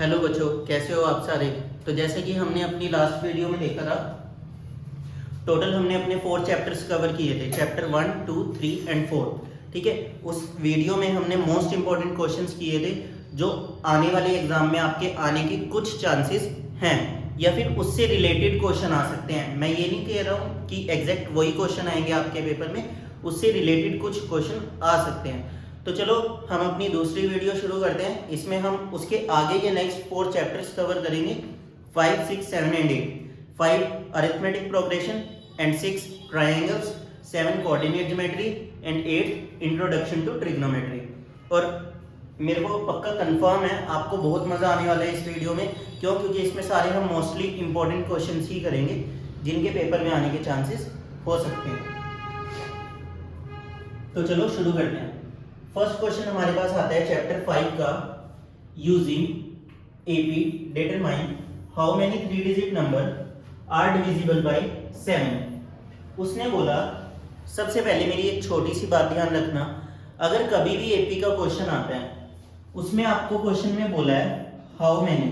Hello बच्चों, कैसे हो आप सारे। तो जैसे कि हमने अपनी लास्ट वीडियो में देखा था, टोटल हमने अपने 4 चैप्टर्स कवर किए थे, चैप्टर 1, 2, 3 एंड 4। ठीक है, उस वीडियो में हमने मोस्ट इंपॉर्टेंट क्वेश्चंस किए थे जो आने वाले एग्जाम में आपके आने के कुछ चांसेस हैं, या फिर उससे रिलेटेड क्वेश्चन आ सकते हैं। मैं ये नहीं कह रहा हूँ कि एग्जैक्ट वही क्वेश्चन आएंगे आपके पेपर में, उससे रिलेटेड कुछ क्वेश्चन आ सकते हैं। तो चलो हम अपनी दूसरी वीडियो शुरू करते हैं। इसमें हम उसके आगे के नेक्स्ट 4 चैप्टर्स कवर करेंगे, 5, 6, 7 and 8। 5 arithmetic progression and 6 triangles, 7 coordinate geometry and 8 introduction to trigonometry. और मेरे को पक्का कंफर्म है आपको बहुत मज़ा आने वाला है इस वीडियो में। क्यों? क्योंकि इसमें सारे हम मोस्टली इंपॉर्टेंट क्वेश्चंस ही करेंगे जिनके पेपर में आने के चांसेस हो सकते हैं। तो चलो शुरू करते हैं। फर्स्ट क्वेश्चन हमारे पास आता है चैप्टर 5 का, using AP determine how many 3 digit number are divisible by 7। उसने बोला, सबसे पहले मेरी एक छोटी सी बात ध्यान रखना, अगर कभी भी एपी का क्वेश्चन आता है उसमें आपको क्वेश्चन में बोला है हाउ मेनी,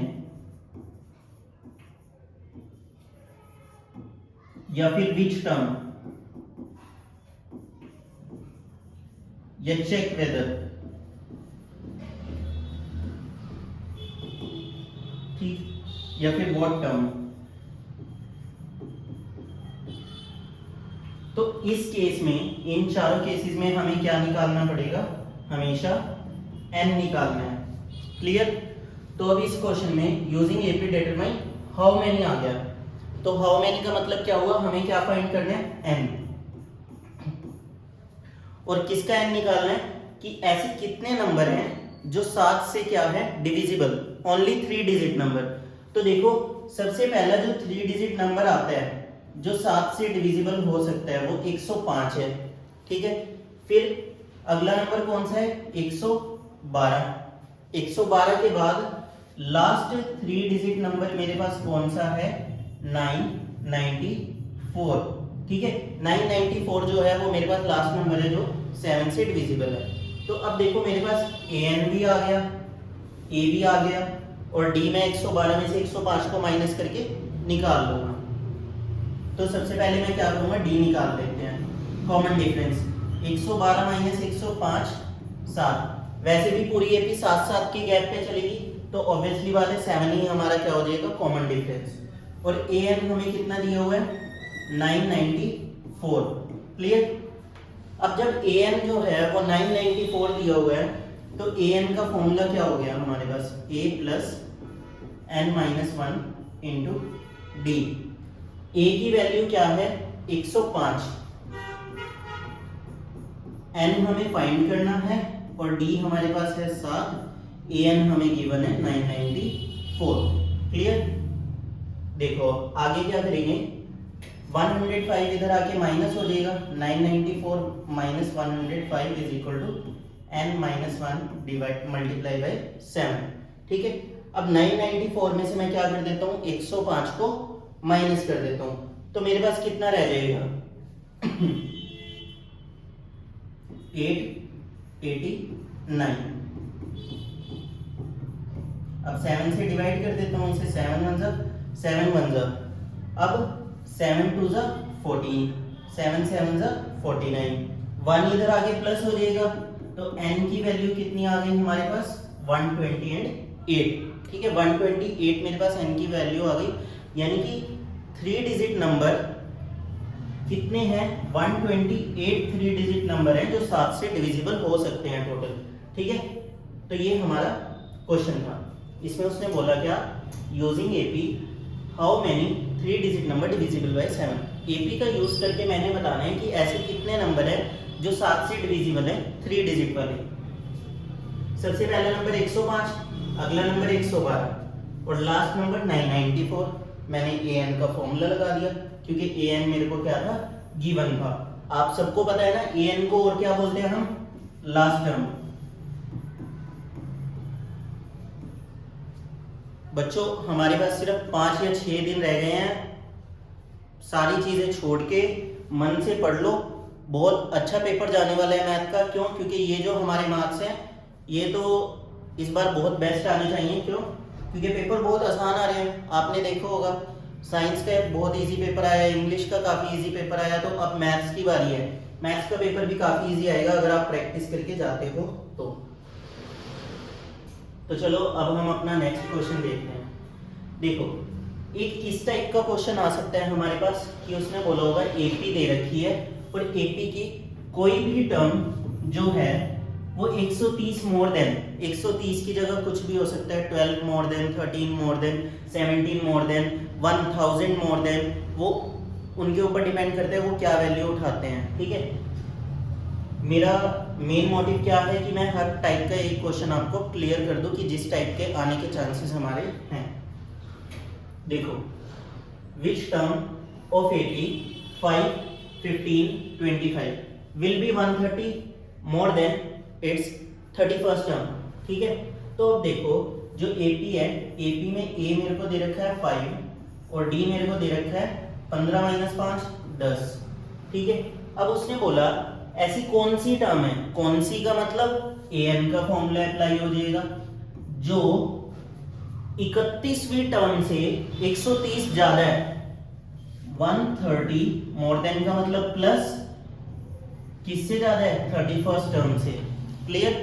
या फिर विच टर्म, या चेक वेदर, ठीक, या फिर व्हाट टर्म। तो इस केस में, इन चारों केसेस में हमें क्या निकालना पड़ेगा? हमेशा n निकालना है। क्लियर? तो अब इस क्वेश्चन में using AP determine how many आ गया, तो हाउ मेनी का मतलब क्या हुआ? हमें क्या फाइंड करना है? n। और किसका n निकालना है कि ऐसे कितने नंबर हैं जो 7 से क्या है डिविजिबल, ओनली 3 डिजिट नंबर। तो देखो, सबसे पहला जो 3 डिजिट नंबर आता है जो 7 से डिविजिबल हो सकता है वो 105 है। ठीक है, फिर अगला नंबर कौन सा है? 112। 112 के बाद लास्ट 3 डिजिट नंबर मेरे पास कौन सा है? 994। ठीक है, 994 जो है वो मेरे पास लास्ट नंबर है जो 7 से डिविजिबल है। तो अब देखो मेरे पास an भी आ गया, a भी आ गया, और d में 112 में से 105 को माइनस करके निकाल लूंगा। तो सबसे पहले मैं क्या करूंगा? d निकाल लेते हैं, कॉमन डिफरेंस। 112 माइनस 105 7। वैसे भी पूरी एपी 7-7 के गैप पे चलेगी, तो ऑब्वियसली बात है 7 ही हमारा क्या हो जाएगा? Common difference. और an हमें कितना दिया हुआ है? 994। क्लियर? अब जब an जो है वो 994 दिया हुआ है, तो an का फॉर्मूला क्या हो गया हमारे पास? a plus n minus 1 into D. a की वैल्यू क्या है? 105। n हमें फाइंड करना है और d हमारे पास है 7, an हमें गिवन है 994। क्लियर? देखो आगे क्या करेंगे, 105 इधर आके माइनस हो जाएगा, 994 minus 105 is equal to n minus 1 divide multiply by 7। ठीक है, अब 994 में से मैं क्या कर देता हूँ? 105 को माइनस कर देता हूँ, तो मेरे पास कितना रह जाएगा? 889। अब 7 से डिवाइड कर देता हूँ इसे, 7 1 जा 7 1 जा, अब 7 2 जा 14, 7 7 जा 49, 1 इधर आगे प्लस हो जाएगा, तो n की वैल्यू कितनी आ गई हमारे पास? 128। ठीक है, 128 मेरे पास n की वैल्यू आ गई, यानी कि 3 डिजिट नंबर कितने हैं? 128 3 डिजिट नंबर हैं जो 7 से डिविजिबल हो सकते हैं टोटल। ठीक है, तो ये हमारा क्वेश्चन था। इसमें उसने बोला क्या? Using AP how many 3 digit number divisible by 7। AP का यूज करके मैंने बताना है कि ऐसे कितने नंबर है जो 7 से डिविजिबल है 3 डिजिट वाले। सबसे पहला नंबर 105, अगला नंबर 112 और लास्ट नंबर 994। मैंने an का फॉर्मूला लगा दिया क्योंकि an मेरे को क्या था? गिवन था। आप सबको पता है ना an को और क्या बोलते हैं हम? Last term. बच्चों हमारे पास सिर्फ 5 या 6 दिन रह गए हैं, सारी चीजें छोड़ के मन से पढ़ लो। बहुत अच्छा पेपर जाने वाला है मैथ का। क्यों? क्योंकि ये जो हमारे मार्क्स हैं ये तो इस बार बहुत बेस्ट आने चाहिए। क्यों? क्योंकि पेपर बहुत आसान आ रहे हैं, आपने देखा होगा साइंस का बहुत इजी पेपर आया, इंग्लिश का काफ़ी इजी पेपर आया, तो अब मैथ्स की बारी है। मैथ्स का पेपर भी काफ़ी इजी आएगा अगर आप प्रैक्टिस करके जाते हो तो चलो अब हम अपना नेक्स्ट क्वेश्चन देखते हैं। देखो एक इस टाइप का क्वेश्चन आ सकता है हमारे पास कि उसने बोला होगा एपी दे रखी है और एपी की कोई भी टर्म जो है वो 130 मोर देन, 130 की जगह कुछ भी हो सकता है, 12 more than, 13 more than, 17 more than, 1000 more than, वो उनके ऊपर डिपेंड करता है वो क्या वैल्यू उठाते हैं। ठीक है, मेरा मेन मोटिव क्या है कि मैं हर टाइप का एक क्वेश्चन आपको क्लियर कर दूं कि जिस टाइप के आने के चांसेस हमारे हैं। देखो which term of 80 5 15 25 will be 130 more than it's 31st term. ठीक है, तो अब देखो जो एपी है, एपी में ए मेरे को दे रखा है 5 और डी मेरे को दे रखा है 15 - 5 10। ठीक है, अब उसने बोला ऐसी कौन सी टर्म है, कौन सी का मतलब an का फॉर्मूला अप्लाई हो जाएगा, जो 31वीं टर्म से 130 ज्यादा है। 130 मोर देन का मतलब प्लस किससे ज्यादा है, 31st टर्म से। क्लियर,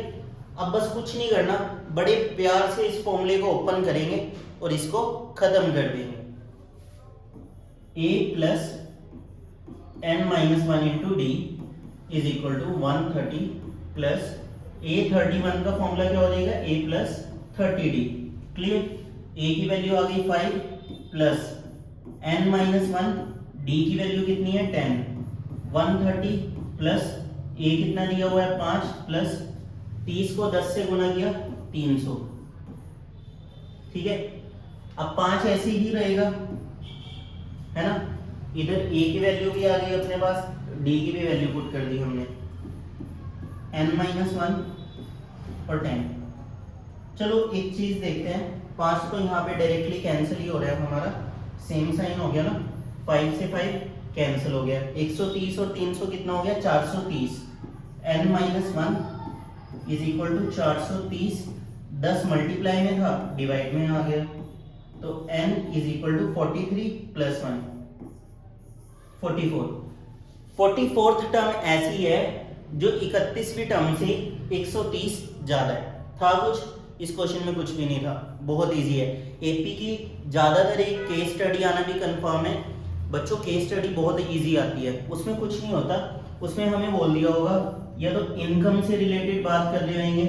अब बस कुछ नहीं करना, बड़े प्यार से इस फॉर्मूले को ओपन करेंगे और इसको खत्म कर देंगे। a plus n - 1 into d is equal to 130 plus a31 का फॉर्मूला क्या हो जाएगा, a plus 30d। Clear, a की वैल्यू आ गई 5 प्लस n - 1, d की वैल्यू कितनी है 10, 130 प्लस a कितना दिया हुआ है 5 प्लस 30 को 10 से गुना किया 300। ठीक है, अब 5 ऐसे ही रहेगा है ना, इधर a की वैल्यू भी आ गई अपने पास, d की भी वैल्यू पुट कर दी हमने, n - 1 और 10। चलो एक चीज देखते हैं, 5 तो यहाँ पे डायरेक्टली कैंसिल ही हो रहा है हमारा, सेम साइन हो गया ना, 5 से 5 कैंसिल हो गया, 130 और 300 कितना हो गया 430, n - 1 is equal to 430, 10 multiply में था डिवाइड में आ गया, तो n is equal to 43 plus 1 44। 44th term ऐसी है जो 31वीं टर्म से 130 ज्यादा है। था कुछ, इस क्वेश्चन में कुछ भी नहीं था, बहुत इजी है। एपी की ज्यादातर एक केस स्टडी आना भी कंफर्म है बच्चों, केस स्टडी बहुत इजी आती है, उसमें कुछ नहीं होता, उसमें हमें बोल दिया होगा या तो इनकम से रिलेटेड बात कर रहे होंगे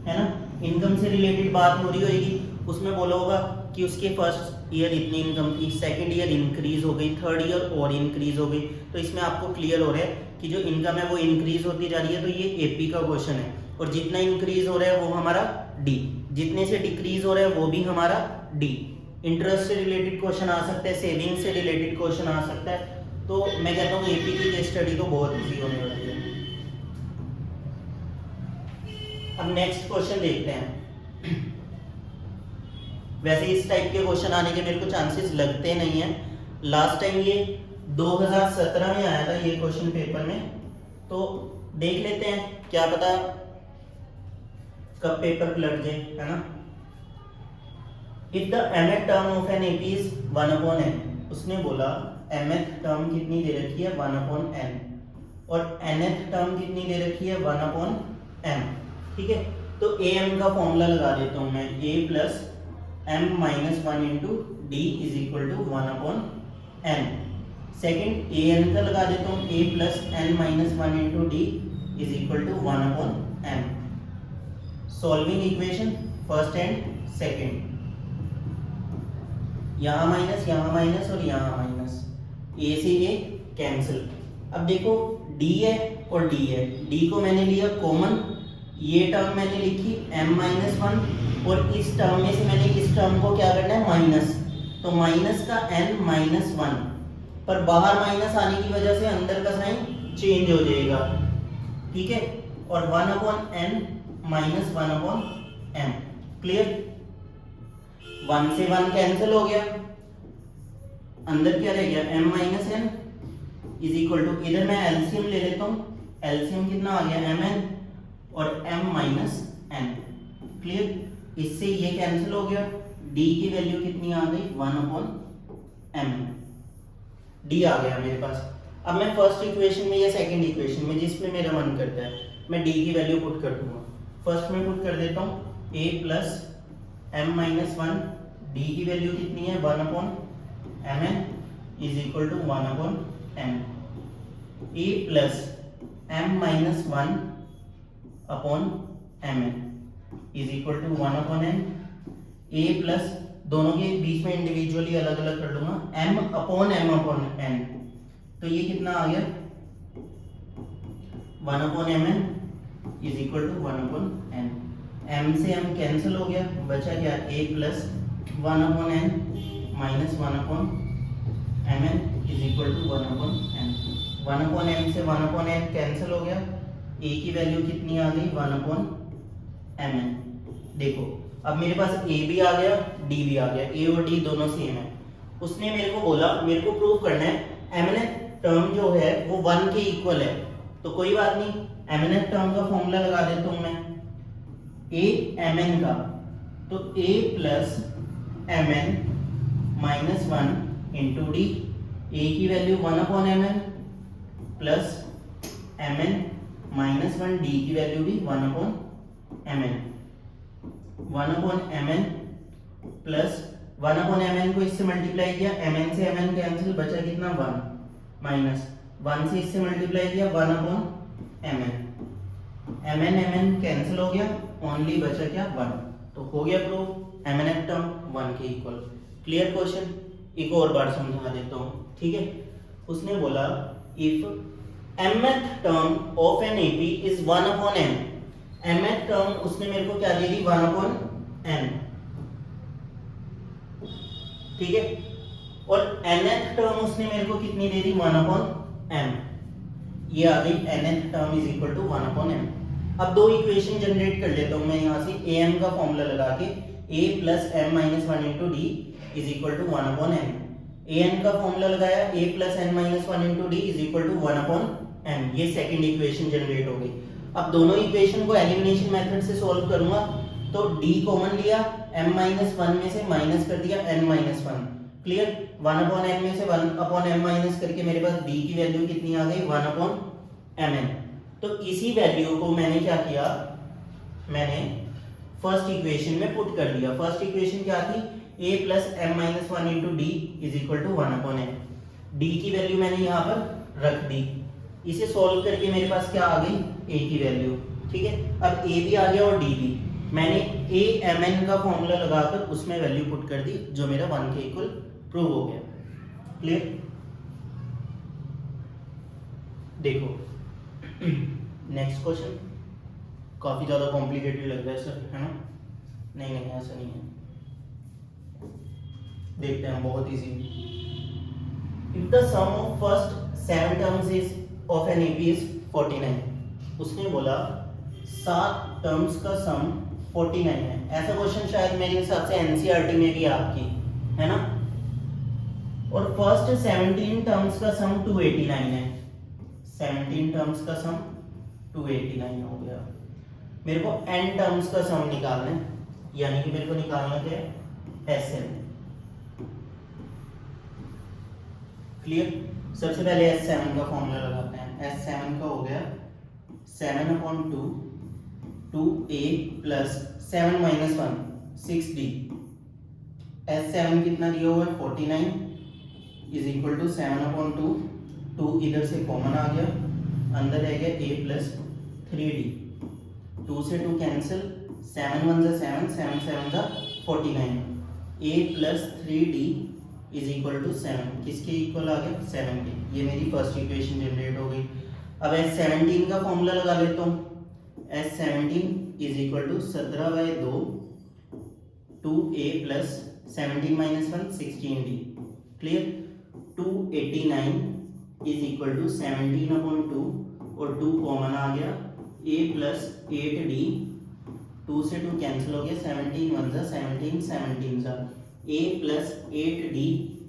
है ना, इनकम से रिलेटेड बात हो रही होगी, उसमें बोला होगा कि उसके फर्स्ट ईयर इतनी इनकम थी, सेकंड ईयर इंक्रीज हो गई, थर्ड ईयर और इंक्रीज हो गई, तो इसमें आपको क्लियर हो रहा है कि जो इनकम है वो इंक्रीज होती जा रही है, तो ये एपी का क्वेश्चन है। और जितना इंक्रीज हो रहा है वो हमारा डी, जितने से डिक्रीज हो रहा है वो भी हमारा डी। इंटरेस्ट से रिलेटेड क्वेश्चन आ सकता है, सेविंग से रिलेटेड क्वेश्चन आ सकता है, तो मैं कहता हूँ एपी की केस स्टडी तो बहुत ईजी होने वाली है। अब नेक्स्ट क्वेश्चन देखते हैं। वैसे इस टाइप के क्वेश्चन आने के मेरे को चांसेस लगते नहीं है, लास्ट टाइम ये 2017 में आया था ये क्वेश्चन पेपर में, तो देख लेते हैं, क्या पता कब पेपर पलट जाए, है ना। If the mth term of an AP is 1/n, उसने बोला mth टर्म कितनी दे रखी है 1/n और nth टर्म कितनी दे रखी है 1/m। ठीक है, तो am का फॉर्मूला लगा देता हूं मैं, a plus m - 1 into d is equal to 1/n। Second an का लगा देता हूँ, a plus n - 1 into d is equal to 1/m। Solving equation first and second, यहाँ माइनस और यहाँ माइनस, a से a कैंसिल। अब देखो d है और d है, d को मैंने लिया कॉमन, ये टर्म मैंने लिखी m - 1 और इस टर्म में से मैंने इस टर्म को क्या करना है माइनस, तो माइनस का n - 1, पर बाहर माइनस आने की वजह से अंदर का साइन चेंज हो जाएगा। ठीक है, और 1/n माइनस 1/m। क्लियर, 1 से 1 कैंसिल हो गया, अंदर क्या रह गया m - n is equal to, इधर मैं एलसीएम ले लेता हूँ, एलसीएम कितना आ गया mn और m - n। क्लियर, इससे ये कैंसिल हो गया, डी की वैल्यू कितनी आ गई 1/m, डी आ गया मेरे पास। अब मैं फर्स्ट इक्वेशन में या सेकंड इक्वेशन में जिसमें मेरा मन करता है मैं डी की वैल्यू पुट कर दूंगा। फर्स्ट में पुट कर देता हूँ a plus m minus 1, d की वैल्यू कितनी है 1/mn is equal to 1/m, a plus m minus 1 upon mn is equal to 1/n, a plus दोनों के बीच में इंडिविजुअली अलग अलग कर लूंगा m अपॉन n, तो ये कितना आ गया 1/mn is equal to 1/n, m से m कैंसिल हो गया, बचा क्या a plus 1/n minus 1/mn is equal to 1/n, 1/m से 1/n कैंसिल हो गया, a की वैल्यू कितनी आ गई 1/mn। देखो अब मेरे पास a भी आ गया d भी आ गया, a और d दोनों सेम है। उसने मेरे को बोला मेरे को प्रूव करना है mnth टर्म जो है वो 1 के इक्वल है, तो कोई बात नहीं mnth टर्म का फॉर्मूला लगा देता हूं मैं a mn का, तो a plus mn minus 1 into D, a की value 1/mn plus mn minus 1, d की वैल्यू भी 1/mn, 1/mn प्लस 1/mn को इससे मल्टीप्लाई किया, mn से mn कैंसिल, बचा कितना 1 माइनस 1 से इससे मल्टीप्लाई किया 1/mn, mn कैंसिल हो गया, ओनली बचा क्या 1, तो हो गया प्रूफ mnth टर्म 1 के इक्वल। क्लियर क्वेश्चन, एक और बार समझा देता हूँ, ठीक है। उसने बोला if mth term of an AP is 1/n, mth term उसने मेरे को क्या दे दी 1/n, ठीक है, और nth टर्म उसने मेरे को कितनी दे दी 1/m, ये आ गई nth term is equal to 1/m। अब दो इक्वेशन जनरेट कर लेता हूं मैं यहां से, am का फॉर्मूला लगा के a plus m minus 1 into d is equal to 1/n, an का फॉर्मूला लगाया a plus n minus 1 into d is equal to 1/m, ये सेकंड इक्वेशन जनरेट हो गई। अब दोनों इक्वेशन को एलिमिनेशन मेथड से सॉल्व करूंगा, तो d कॉमन लिया, m माइनस 1 में से माइनस कर दिया n माइनस 1, क्लियर, 1/n में से 1/m माइनस करके मेरे पास d की वैल्यू कितनी आ गई 1/mn। तो इसी वैल्यू को मैंने क्या किया, मैंने फर्स्ट इक्वेशन में पुट कर दिया। फर्स्ट इक्वेशन क्या थी a plus m minus 1 into d is equal to 1/n, d की वैल्यू मैंने यहाँ पर रख दी, इसे सॉल्व करके मेरे पास क्या आ गई a की वैल्यू, ठीक है। अब a भी आ गया और d भी, मैंने a mn का फॉर्मूला लगाकर उसमें वैल्यू पुट कर दी जो मेरा 1 के इक्वल प्रूव हो गया। क्लियर, देखो नेक्स्ट क्वेश्चन, काफी ज्यादा कॉम्प्लिकेटेड लग रहा है सर, है ना? नहीं नहीं ऐसा नहीं है, देखते हैं, बहुत easy. If the sum of first 7 terms is of an AP is 49, उसने बोला 7 टर्म्स का सम 49 है। ऐसा क्वेश्चन शायद मेरे हिसाब से एनसीईआरटी में भी आपकी है ना। और फर्स्ट 17 टर्म्स का सम 289 है, 17 टर्म्स का सम 289 हो गया। मेरे को n टर्म्स का सम निकालना है, यानी कि मेरे को निकालना क्या है Sn। क्लियर, सबसे पहले S7 का फॉर्मूला लगाते हैं। S7 का हो गया 7/2 2a plus 7 minus 1 6d, S7 कितना दिया हुआ है 49 इज इक्वल टू 7/2, 2 इधर से कॉमन आ गया, अंदर रह गया a प्लस 3d, 2 से 2 कैंसिल, 7 1 जा 7, 7 7 जा 49, a plus 3d is equal to 7, किसके इक्वल आ गया 7 के। ये मेरी फर्स्ट इक्वेशन जनरेट हो गई। अब S17 का फॉर्मूला लगा लेता हूँ, S17 is equal to 17/2 2a plus 17 minus 1 16d, clear, 289 is equal to 17/2 और 2 कॉमन आ गया, a प्लस 8d, 2 से 2 कैंसिल हो गया, 17 1 जा 17 17 जा, a plus 8d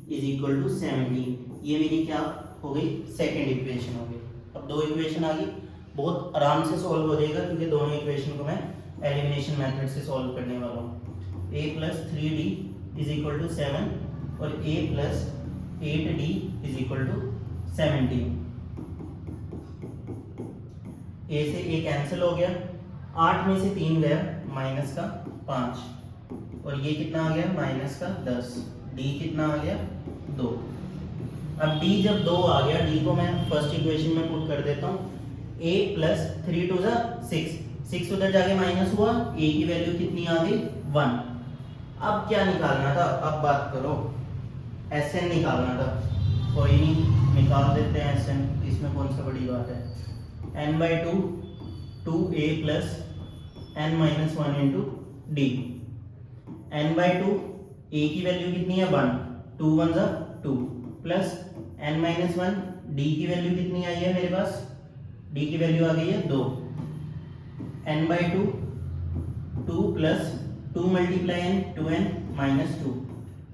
is equal to 17। ये मेरी क्या हो गई सेकंड इक्वेशन हो गई। अब दो इक्वेशन आ गई, बहुत आराम से सॉल्व हो जाएगा क्योंकि दोनों इक्वेशन को मैं एलिमिनेशन मेथड से सॉल्व करने वाला हूँ। a plus 3d is equal to 7 और a plus 8d is equal to 17। a से a कैंसिल हो गया, 8 में से 3 गया माइनस का 5 और ये कितना आ गया माइनस का 10। d कितना आ गया 2। अब d जब 2 आ गया, d को मैं फर्स्ट इक्वेशन में पुट कर देता हूँ। a प्लस 3 टू 6 उधर जाके माइनस हुआ, a की वैल्यू कितनी आ गई 1। अब क्या निकालना था, अब बात करो, Sn निकालना था। कोई नहीं, निकाल देते हैं Sn, इसमें कौन सा बड़ी बात है। n/2 2a plus n minus 1 into D. n/2 a की वैल्यू कितनी है 1, 2 1 जा 2 प्लस n माइनस 1 d की वैल्यू कितनी आई है मेरे पास, d की वैल्यू आ गई है 2। n/2 2 plus 2 multiply n 2n minus 2,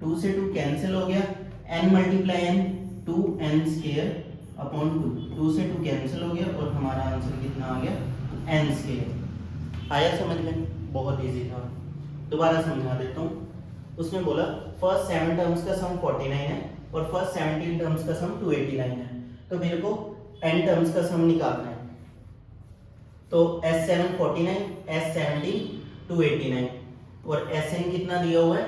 2 से 2 कैंसिल हो गया, n multiply n 2n square upon 2, 2 से 2 कैंसिल हो गया और हमारा आंसर कितना आ गया n स्क्वायर। आया समझ में, बहुत इजी था। दोबारा समझा देता हूँ। उसने बोला फर्स्ट 7 टर्म्स का सम 49 है और फर्स्ट 17 टर्म्स का सम 289 है, तो मेरे को n टर्म्स का सम निकालना है। तो S7 49, S17 289 और Sn कितना दिया हुआ है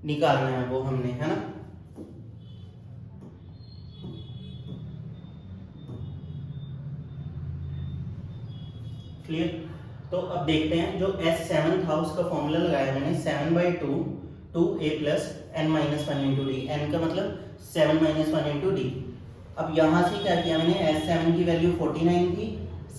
निकालना है वो हमने, है ना। क्लियर। तो अब देखते हैं, जो S7 था उसका फॉर्मूला लगाया मैंने 7/2 2a plus n minus 1 into D. N का मतलब 7 माइनस 1 इंटू डी। अब यहाँ से क्या किया मैंने, S7 की वैल्यू 49 थी,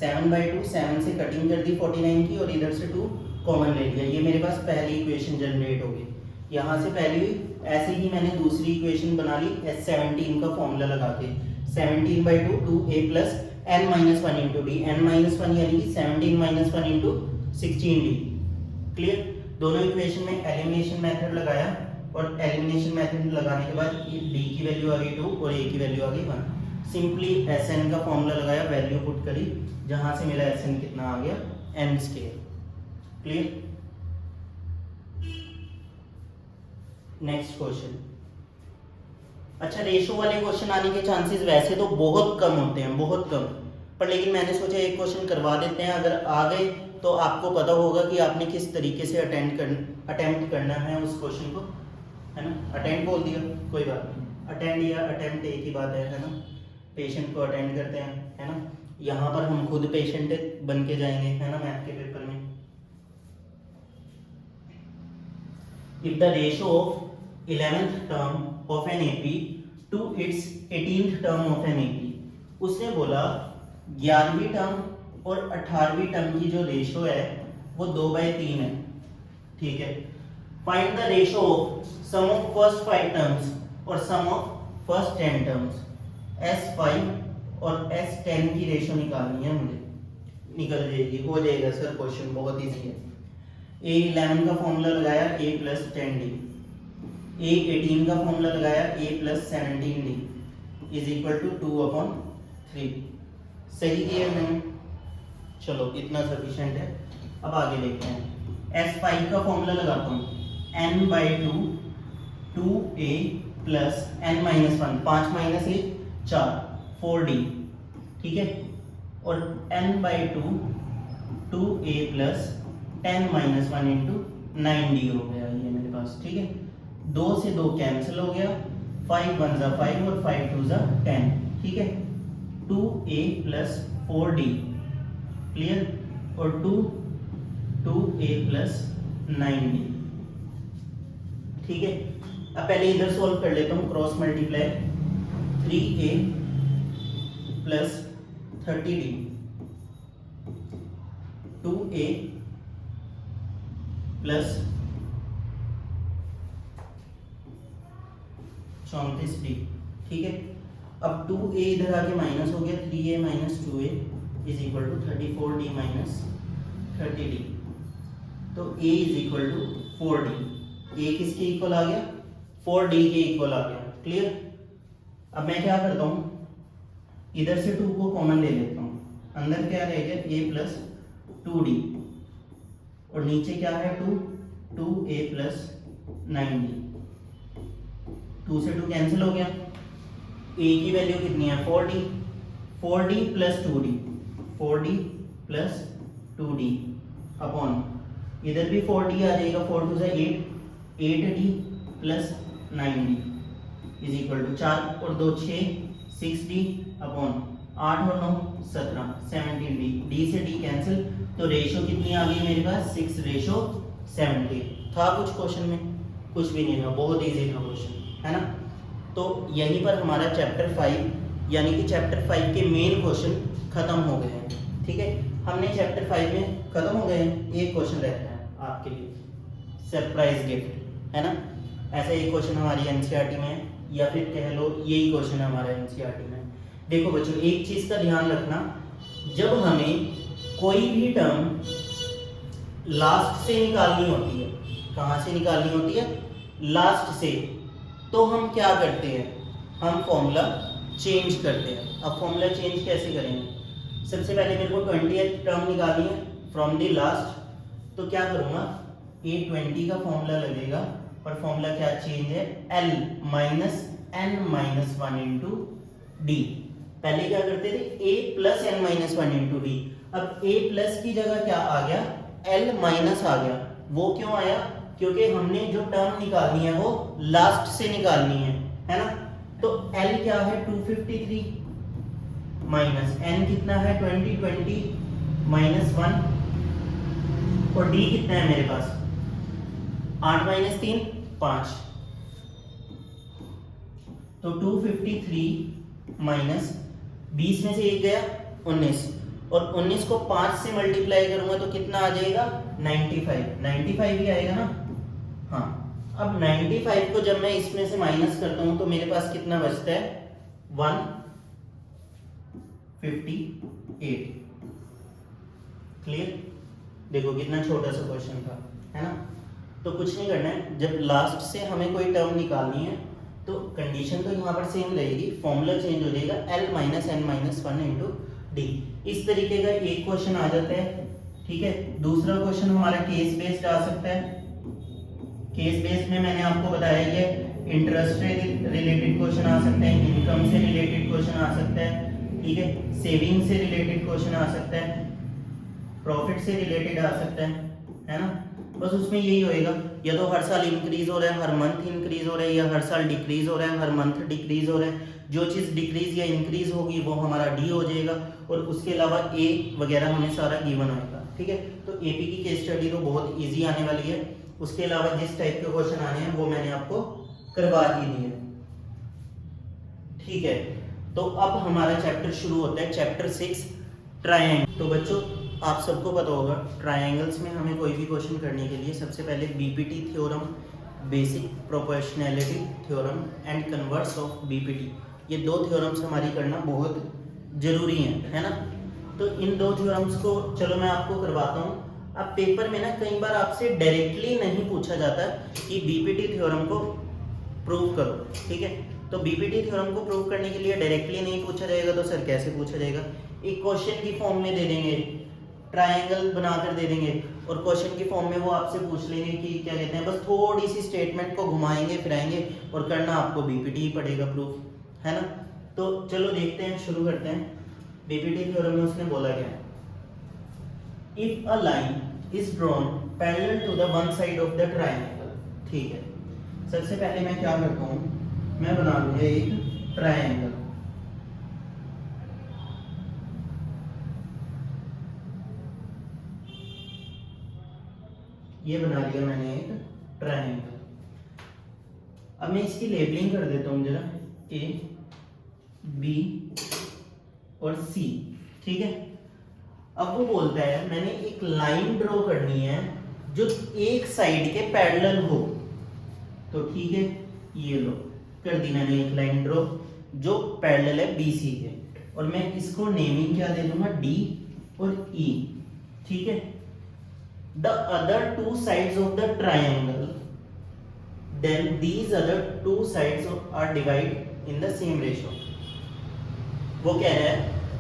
7/2 7 से कटिंग कर दी 49 की और इधर से 2 कॉमन ले लिया। ये मेरे पास पहली इक्वेशन जनरेट हो गई। यहाँ से पहली ऐसे ही मैंने दूसरी इक्वेशन बना ली S17 का फॉर्मूला लगा के, 17/2 2a plus n minus 1 into D. n minus 1 यानी कि 17 माइनस 1 इंटू 16d। क्लियर। दोनों इक्वेशन में एलिमिनेशन मेथड लगाया और एलिमिनेशन मेथड लगाने के बाद d की वैल्यू आ गई 2 और a की वैल्यू आ गई 1। सिंपली Sn का फॉर्मूला लगाया, वैल्यू पुट करी, जहां से मेरा Sn कितना आ गया n square. Clear. Next question. अच्छा, रेशो वाले क्वेश्चन आने के चांसेस वैसे तो बहुत कम होते हैं, बहुत कम, पर लेकिन मैंने सोचा एक क्वेश्चन करवा देते हैं। अगर आ गए तो आपको पता होगा कि आपने किस तरीके से अटेम्प्ट करना है उस क्वेश्चन को, है ना। अटेम्प्ट बोल दिया, कोई बात नहीं, अटेंड या अटेम्प्ट एक ही बात है ना। पेशेंट को अटेंड करते हैं, है ना। यहाँ पर हम खुद पेशेंट बन के जाएंगे, है ना, मैथ के पेपर में। If the ratio of 11th term of an AP to its 18th term of an AP, उसने बोला 11वीं टर्म और 18वीं टर्म की जो रेशो है वो 2/3 है, ठीक है। Find the ratio of sum of first 5 terms और sum of first 10 terms. S5 और S10 की रेशो निकालनी है मुझे, निकल जाएगी, हो जाएगा सर क्वेश्चन, बहुत इजी है। A11 का फॉर्मूला लगाया a प्लस 10d, A18 का फॉर्मूला लगाया a plus 17d is equal to 2/3। सही किया मैंने, चलो इतना सफिशिएंट है। अब आगे देखते हैं। S5 का फॉर्मूला लगाता हूँ, n/2 2a plus n minus 1, 5 minus 1 4 4d, ठीक है। और n/2 2a plus 10 minus 1 into 9d हो गया ये मेरे पास, ठीक है। 2 से 2 कैंसिल हो गया, 5 1 जा 5 और 5 2 जा 10, ठीक है। 2a प्लस 4d, क्लियर, और 2a प्लस 9d, ठीक है। अब पहले इधर सॉल्व कर लेता हूँ, cross multiply, 3a plus 30d 2a plus 34d, ठीक है। अब 2a इधर आके माइनस हो गया, 3a minus 2a is equal to 34d minus 30d, तो a is equal to 4d। a किसके इक्वल आ गया, 4d के इक्वल आ गया, क्लियर। अब मैं क्या करता हूँ, इधर से 2 को कॉमन ले लेता हूँ, अंदर क्या रहेगा a प्लस 2d और नीचे क्या है 2 2a प्लस 90, 2 से 2 कैंसिल हो गया, a की वैल्यू कितनी है 40, 4d plus 2d, 4d plus 2d upon इधर भी 4d आ जाएगा, 4 2 से 8, 8d plus 9d is equal to 4 और 2 6, 6d अपॉन 8 और 9 17, 17d, d से d कैंसिल, तो रेशो कितनी आ गई मेरे पास 6:70। था कुछ क्वेश्चन में? कुछ भी नहीं था, बहुत इजी था क्वेश्चन, है ना। तो यहीं पर हमारा चैप्टर 5 यानी कि चैप्टर 5 के मेन क्वेश्चन खत्म हो गए हैं, ठीक है। हमने चैप्टर 5 में खत्म हो गए हैं, एक क्वेश्चन रहता है आपके लिए, सरप्राइज गिफ्ट, है ना। ऐसा एक क्वेश्चन हमारी एनसीईआरटी में है, या फिर कह लो यही क्वेश्चन है हमारा एनसीईआरटी में। देखो बच्चों, एक चीज का ध्यान रखना, जब हमें कोई भी टर्म लास्ट से निकालनी होती है, कहाँ से निकालनी होती है? लास्ट से, तो हम क्या करते हैं? हम फॉर्मूला चेंज करते हैं। अब फॉर्मूला चेंज कैसे करेंगे? सबसे पहले मेरे को 20th टर्म निकालनी है फ्रॉम द लास्ट, तो क्या करूँगा, a20 का फॉर्मूला लगेगा, और फॉर्मूला क्या चेंज है? l minus n minus 1 into D. पहले क्या करते थे? a plus n minus 1 into D. अब a प्लस की जगह क्या आ गया? l माइनस आ गया। वो क्यों आया? क्योंकि हमने जो टर्म निकालनी है वो लास्ट से निकालनी है ना। तो l क्या है? 253 माइनस n कितना है? 20 माइनस 1, और d कितना है मेरे पास? 8 माइनस 3 5, तो 253 माइनस 20 में से एक गया 19, और 19 को 5 से मल्टीप्लाई करूंगा तो कितना आ जाएगा? 95 ही आएगा ना। हाँ, अब 95 को जब मैं इसमें से माइनस करता हूं तो मेरे पास कितना बचता है? 158। क्लियर? देखो कितना छोटा सा क्वेश्चन था, है ना। तो कुछ नहीं करना है, जब लास्ट से हमें कोई टर्म निकालनी है तो कंडीशन तो यहाँ पर सेम रहेगी, फॉर्मूला चेंज हो जाएगा, l minus n minus 1 into D. इस तरीके का एक क्वेश्चन आ जाता है, ठीक है। दूसरा क्वेश्चन हमारा केस बेस्ड आ सकता है। केस बेस्ड में मैंने आपको बताया ये इंटरेस्ट से रिलेटेड क्वेश्चन आ सकते हैं, इनकम से रिलेटेड क्वेश्चन आ सकता है, ठीक है, सेविंग से रिलेटेड क्वेश्चन आ सकता है, प्रॉफिट से रिलेटेड आ सकता है ना। बस उसमें यही होएगा, या तो हर साल इंक्रीज हो रहा है, हर मंथ इंक्रीज हो रहा है, या हर साल डिक्रीज हो रहा है, हर मंथ डिक्रीज हो रहा है। जो चीज़ डिक्रीज या इंक्रीज होगी वो हमारा डी हो जाएगा, और उसके अलावा ए वगैरह हमें सारा गिवन होएगा, ठीक है। तो एपी की केस स्टडी तो बहुत इजी आने वाली है, उसके अलावा जिस टाइप के क्वेश्चन आने हैं वो मैंने आपको करवा ही दिए, ठीक है। तो अब हमारा चैप्टर शुरू होता है, चैप्टर 6 ट्रायंगल। तो बच्चों आप सबको पता होगा, ट्रायंगल्स में हमें कोई भी क्वेश्चन करने के लिए सबसे पहले BPT theorem, basic proportionality theorem and converse of BPT, ये 2 थ्योरम्स हमारी करना बहुत जरूरी है ना। तो इन 2 थ्योरम्स को चलो मैं आपको करवाता हूँ। अब पेपर में ना कई बार आपसे डायरेक्टली नहीं पूछा जाता कि बीपीटी थ्योरम को प्रूव करो, ठीक है। तो बीपीटी थ्योरम को प्रूव करने के लिए डायरेक्टली नहीं पूछा जाएगा, तो सर कैसे पूछा जाएगा? एक क्वेश्चन की फॉर्म में दे देंगे, ट्रायंगल बनाकर दे देंगे, और क्वेश्चन की फॉर्म में वो आपसे पूछ लेंगे कि क्या कहते हैं, बस थोड़ी सी स्टेटमेंट को घुमाएंगे फिराएंगे, और करना आपको बीपीटी ही पड़ेगा प्रूफ, है ना। तो चलो देखते हैं, शुरू करते हैं। बीपीटी थ्योरम में उसने बोला क्या है? If a line is drawn parallel to the one side of the triangle, ठीक है। सबसे पहले मैं क्या करता हूँ, मैं बना लूंगा एक ट्रायंगल। ये बना लिया मैंने एक ट्रायंगल। अब मैं इसकी लेबलिंग कर देता हूँ जरा, ए बी और सी, ठीक है। अब वो बोलता है मैंने एक लाइन ड्रॉ करनी है जो एक साइड के पैरेलल हो, तो ठीक है, ये लो कर दी मैंने एक लाइन ड्रॉ जो पैरेलल है बीसी के, और मैं इसको नेमिंग क्या दे दूंगा? डी और ई, ठीक है। The other 2 sides of the triangle, then these other 2 sides are divided in the same ratio. वो कह रहा है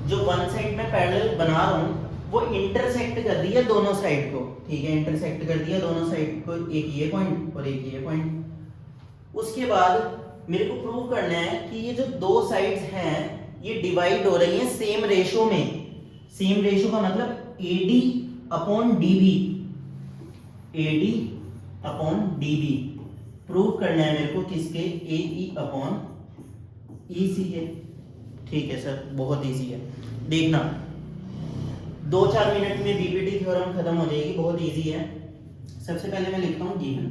जो वन साइड में पैरेलल बना रहा हूँ वो इंटरसेक्ट कर दिया दोनों साइड को, ठीक है, इंटरसेक्ट कर दिया दोनों साइड को, एक ये पॉइंट और एक ये पॉइंट। उसके बाद मेरे को प्रूव करना है कि ये जो दो साइड्स हैं ये डिवाइड हो रही हैं सेम रेशो में। सेम रेशो का मतलब AD upon DB, AD upon DB prove करना है मेरे को किसके, AE अपॉन EC के। ठीक है सर, बहुत इजी है, देखना 2-4 मिनट में बीपीटी थ्योरम खत्म हो जाएगी, बहुत इजी है। सबसे पहले मैं लिखता हूँ गिवन।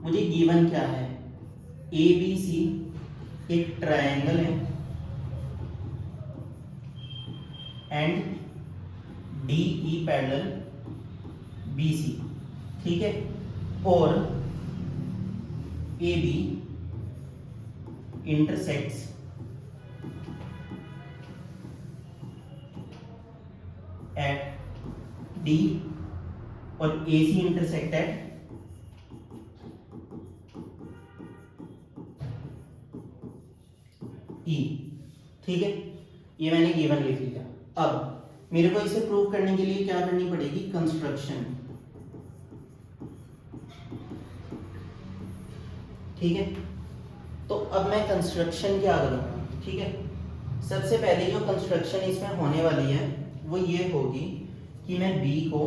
मुझे गिवन क्या है, ABC एक ट्रायंगल है एंड DE पैरेलल BC, ठीक है, और AB इंटरसेक्ट्स एट D और AC इंटरसेक्ट एट E, ठीक है, ये मैंने गिवन लिख लिया। अब मेरे को इसे प्रूव करने के लिए क्या करनी पड़ेगी, कंस्ट्रक्शन, ठीक है। तो अब मैं कंस्ट्रक्शन क्या करूंगा, ठीक है। सबसे पहले जो कंस्ट्रक्शन इसमें होने वाली है वो ये होगी कि मैं B को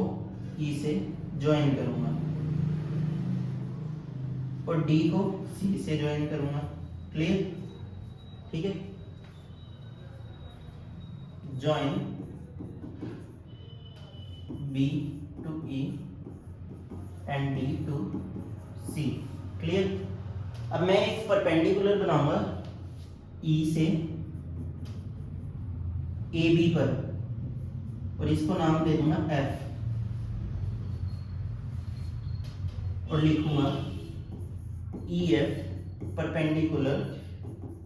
E से ज्वाइन करूंगा और D को C से ज्वाइन करूंगा, क्लियर, ठीक है। Join B to E and D to C, clear. अब मैं एक परपेंडिकुलर बनाऊंगा E से AB पर और इसको नाम दे दूंगा F और लिखूंगा EF परपेंडिकुलर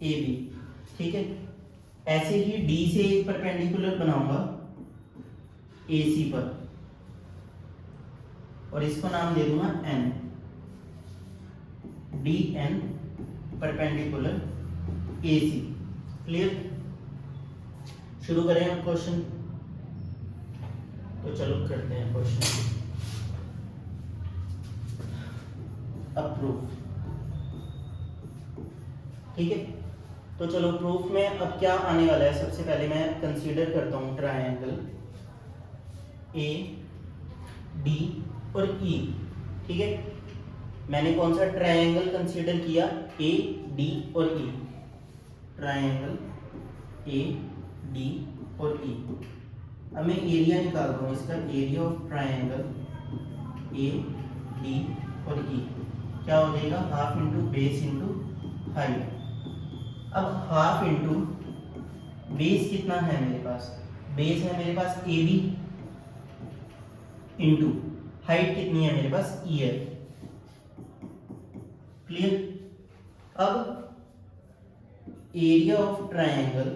AB, ठीक है। ऐसे ही D से एक परपेंडिकुलर बनाऊंगा AC पर और इसको नाम दे दूंगा N, DN perpendicular AC, clear. शुरू करें हम क्वेश्चन, तो चलो करते हैं क्वेश्चन। अब प्रूफ, ठीक है। तो चलो प्रूफ में अब क्या आने वाला है, सबसे पहले मैं कंसीडर करता हूं ट्रायंगल A D और E, ठीक है। मैंने कौन सा ट्रायंगल कंसीडर किया, A D और E, ट्रायंगल A D और E। अब मैं एरिया निकाल रहा हूँ इसका, area of triangle A D और E क्या हो जाएगा, half into base into height. अब हाफ इंटू बेस कितना है मेरे पास, बेस है मेरे पास AB इंटू हाइट कितनी है मेरे पास EF, क्लियर। अब एरिया ऑफ ट्रायंगल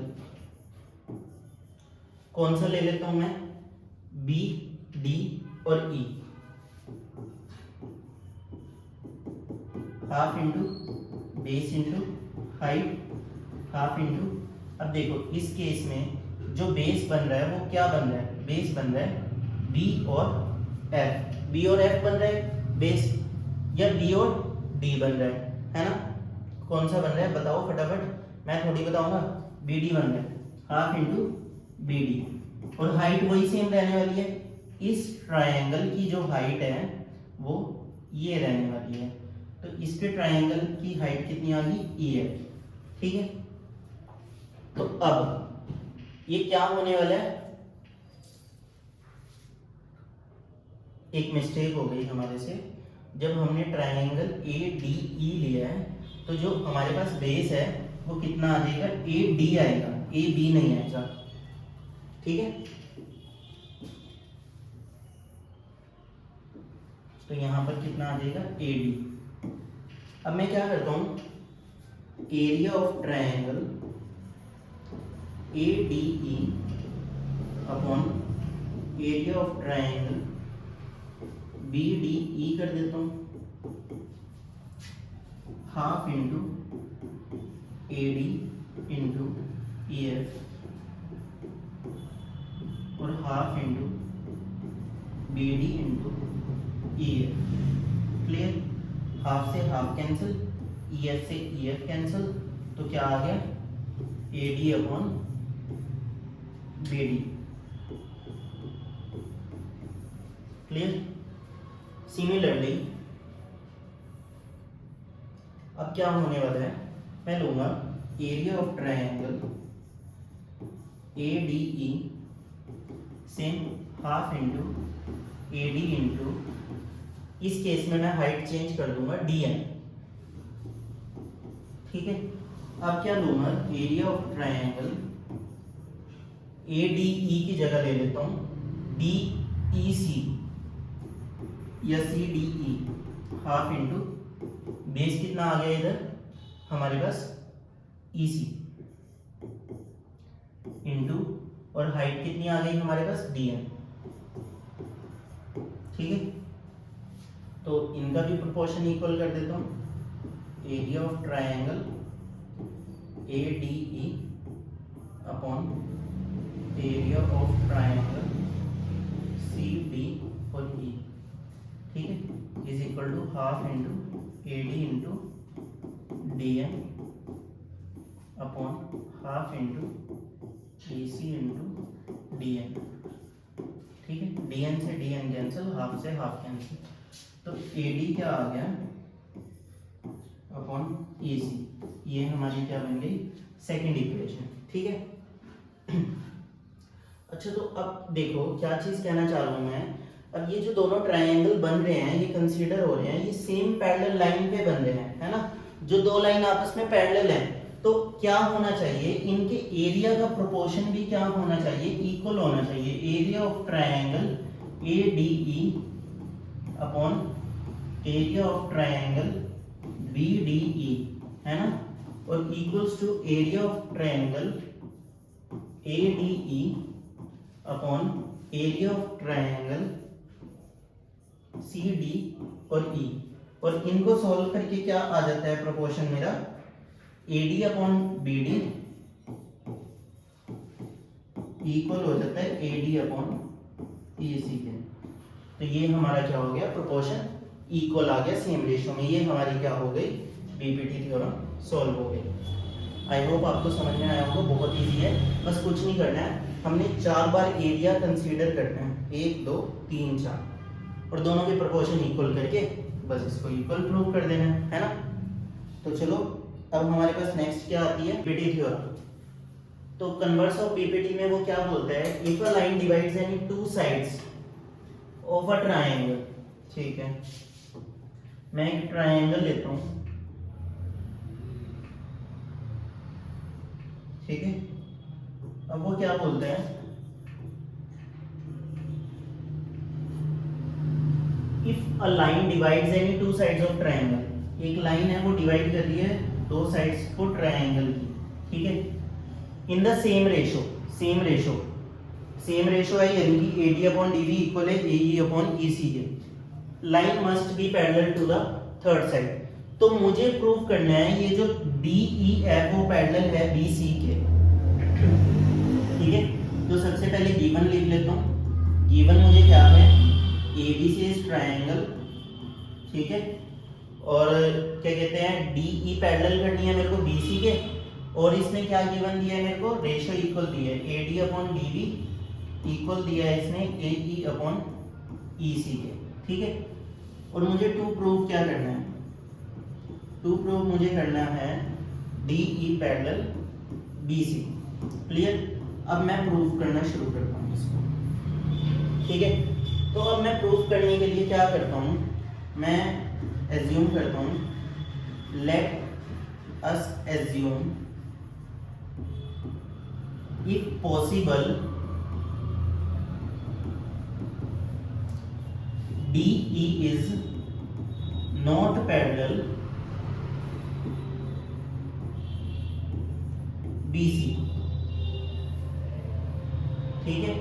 कौन सा ले लेता हूं मैं, B D और E, half into base into height, half into. अब देखो इस केस में जो बेस बन रहा है वो क्या बन रहा है, बेस बन रहा है B और F, B और F बन रहा है बेस, या B और D बन रहा है ना। कौन सा बन रहा है बताओ फटाफट, मैं थोड़ी बताऊंगा, BD बन रहा है, हाफ इंटू BD, और हाइट वही सेम रहने वाली है। इस ट्रायंगल की जो हाइट है वो ये रहने वाली है, तो इसके ट्रायंगल की हाइट कितनी आ गई EF, ठीक है। तो अब ये क्या होने वाला है, एक मिस्टेक हो गई हमारे से, जब हमने ट्रायंगल ADE लिया है तो जो हमारे पास बेस है वो कितना आ जाएगा, AD आएगा, AB नहीं आएगा, ठीक है। तो यहां पर कितना आ जाएगा AD। अब मैं क्या करता हूं, area of triangle ADE upon area of triangle BDE कर देता हूं, half into AD into EF और half into B D into E F. Clear? Half से हाफ कैंसिल, ई एफ से ई एफ कैंसिल, तो क्या आ गया A D upon B D. Clear? Similarly अब क्या होने वाला है, मैं लूंगा area of triangle A D E से half into A D into, इस केस में मैं हाइट चेंज कर दूंगा डी एन। ठीक है? अब क्या लूंगा, area of triangle A D E की जगह ले लेता हूं डी ई सी या C D E, half into base कितना आ गया इधर हमारे पास ई सी इंटू, और हाइट कितनी आ गई हमारे पास डी एन। ठीक है? तो इनका भी प्रोपोर्शन इक्वल कर देता हूं, area of triangle A D E upon area of triangle C D और ई। ठीक है? Is equal to half into A D into D N upon half into A C into D N. ठीक है? D N से D N cancel, half से half cancel, तो A D क्या आ गया अपॉन ए सी। ये हमारी क्या बन गई सेकेंड इक्वेशन। ठीक है? अच्छा, तो अब देखो क्या चीज कहना चाह रहा हूं मैं, अब ये जो दोनों ट्रायंगल बन रहे हैं ये कंसीडर हो रहे हैं, ये सेम पैरेलल लाइन पे बन रहे हैं, है ना? जो दो लाइन आपस में पैरेलल हैं, तो क्या होना चाहिए, इनके एरिया का प्रोपोर्शन भी क्या होना चाहिए, इक्वल होना चाहिए। Area of triangle A D E upon area of triangle B D E, है ना? और equals to area of triangle A D E upon area of triangle C D और ई। और इनको सॉल्व करके क्या आ जाता है प्रोपोर्शन मेरा, A D upon B D equal हो जाता है A D upon E C के। तो ये हमारा क्या हो गया, प्रोपोर्शन इक्वल आ गया सेम रेशियो में। ये हमारी क्या हो गई, बीपीटी थ्योरम सॉल्व हो गई। आई होप आपको समझ में आया होगा, बहुत इजी है, बस कुछ नहीं करना है, हमने 4 बार एरिया कंसीडर करना है, 1 2 3 4, और दोनों के प्रोपोर्शन इक्वल करके बस इसको इक्वल प्रूव कर देना है ना? तो चलो अब हमारे पास नेक्स्ट क्या आती है, बीपीटी थ्योरम। तो कन्वर्स ऑफ बीपीटी में वो क्या बोलता है, if a line divides any two sides of a triangle. ठीक है, मैं एक ट्रायंगल लेता हूं, ठीक है? अब वो क्या बोलते हैं, if a line divides any two sides of triangle, एक लाइन है वो डिवाइड कर रही है दो साइड्स को ट्रायंगल की, ठीक है? In the same ratio, same ratio है, यानी कि AD अपॉन DB इक्वल है AE अपॉन EC के। Line must be parallel to the third side. तो मुझे प्रूव करना है ये जो DEF वो पैरेलल है BC के, ठीक है? तो सबसे पहले गिवन लिख लेता हूँ। गिवन मुझे क्या है, ABC इज ट्रायंगल, ठीक है? और क्या कहते हैं, DE पैरेलल करनी है मेरे को BC के, और इसमें क्या गिवन दिया है मेरे को, रेशियो इक्वल दिया है AD अपॉन DB इक्वल दिया है इसने AE अपॉन EC के, ठीक है? और मुझे टू प्रूव क्या करना है, टू प्रूव मुझे करना है DE पैरेलल BC। क्लियर? अब मैं प्रूव करना शुरू करता हूँ इसको, ठीक है? तो अब मैं प्रूव करने के लिए क्या करता हूँ, मैं एज्यूम करता हूँ, let us assume if possible DE is not parallel BC, ठीक है?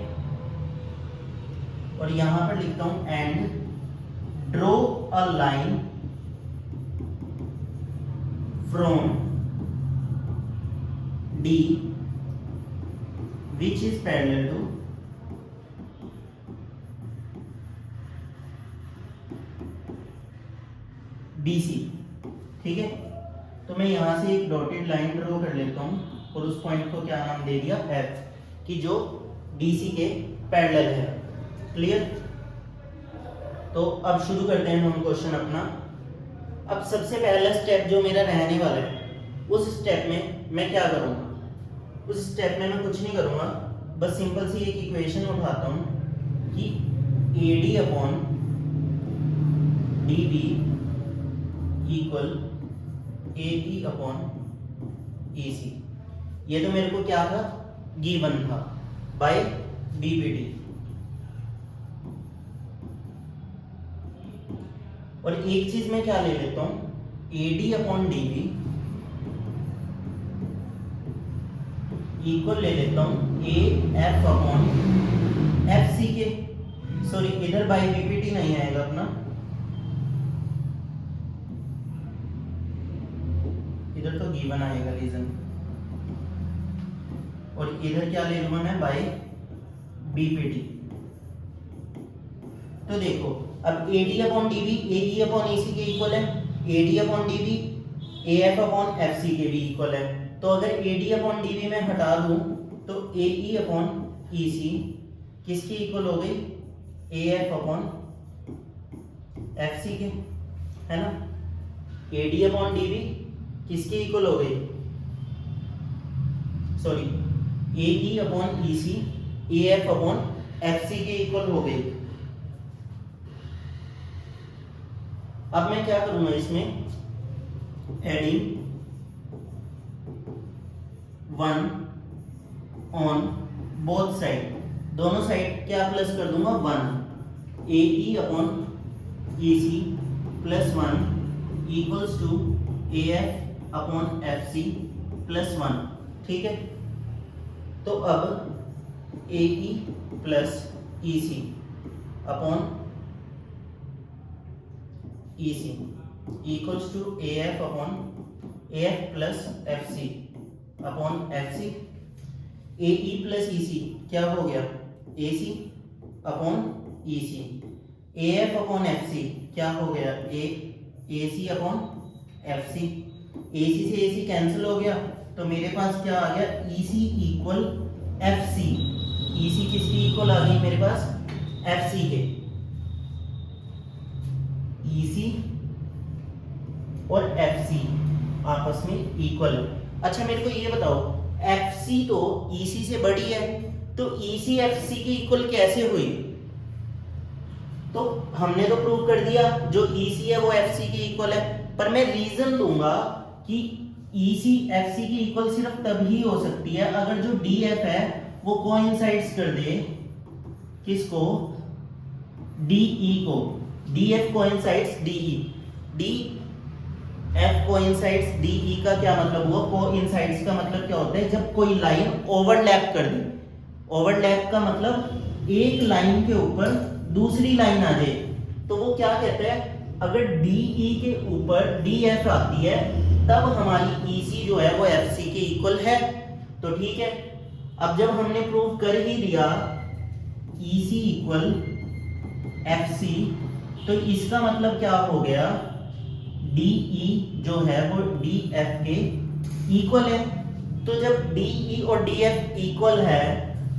और यहां पर लिखता हूं and draw a line from D which is parallel to ठीक है, तो मैं यहाँ से एक डॉटेड लाइन ड्रॉ कर लेता हूँ और उस पॉइंट को क्या नाम दे दिया एफ, कि जो डीसी के पैरेलल है। क्लियर? तो अब शुरू करते हैं हम क्वेश्चन अपना। अब सबसे पहला स्टेप जो मेरा रहने वाला है, उस स्टेप में मैं क्या करूँगा? उस स्टेप में मैं कुछ नहीं करूँगा, बस सिंपल सी एक इक्वेशन उठाता हूँ कि A D upon D B equal A B upon E C. ये तो मेरे को क्या था, गिवन था बाय बीपीटी। और एक चीज मैं क्या ले लेता हूं, A D upon D B equal ले लेता हूं A F upon F C के। सॉरी, इधर बाय बीपीटी नहीं आएगा अपना, इधर तो गिवन आएगा रीजन, और इधर क्या ले लूंगा मैं, बाय बीपीटी। तो देखो, अब A D upon D B A E upon A C के इक्वल है, A D upon D B A F upon F C के भी इक्वल है। तो अगर A D upon D B मैं हटा दूं तो ए ई अपॉन ई सी किसकी इक्वल हो गई, A F upon F C के, है ना। A D upon D B किसकी इक्वल हो गई, sorry, A E upon E C A F upon F C के इक्वल हो गई। अब मैं क्या करूंगा इसमें, एडिंग 1 ऑन बोथ साइड, दोनों साइड क्या प्लस कर दूंगा 1, A E upon E C plus 1 equals to A F upon F C plus 1। ठीक है, तो अब A E plus E C upon E C equals to A F upon A F plus F C upon F C. A E plus E C क्या हो गया, A C upon E C. A F upon F C क्या हो गया, A C upon F C. ए सी से ए सी cancel हो गया, तो मेरे पास क्या आ गया, ई C equal F C. E सी किसकी इक्वल आ गई मेरे पास, एफ सी के। ई सी और एफ सी आपस में इक्वल है। अच्छा मेरे को ये बताओ, एफ सी तो ई सी से बड़ी है, तो ई सी एफ सी की इक्वल कैसे हुई? तो हमने तो प्रूव कर दिया जो ई सी है वो एफ सी की इक्वल है, पर मैं रीजन दूंगा कि ई सी एफ सी की इक्वल सिर्फ तभी हो सकती है अगर जो डी एफ है वो कोइंसाइड्स कर दे किसको, डी ई को। D F coincides D E, D F coincides D E का क्या मतलब हुआ, कोइंसाइड्स का मतलब क्या होता है, जब कोई लाइन ओवरलैप कर दे। ओवरलैप का मतलब एक लाइन के ऊपर दूसरी लाइन आ जाए, तो वो क्या कहते हैं, अगर डी ई के ऊपर डी एफ आती है तब हमारी ई सी जो है वो एफ सी के इक्वल है। तो ठीक है, अब जब हमने प्रूव कर ही दिया ई सी इक्वल एफ सी, तो इसका मतलब क्या हो गया, डी ई जो है वो डी एफ के इक्वल है। तो जब डी ई और डी एफ इक्वल है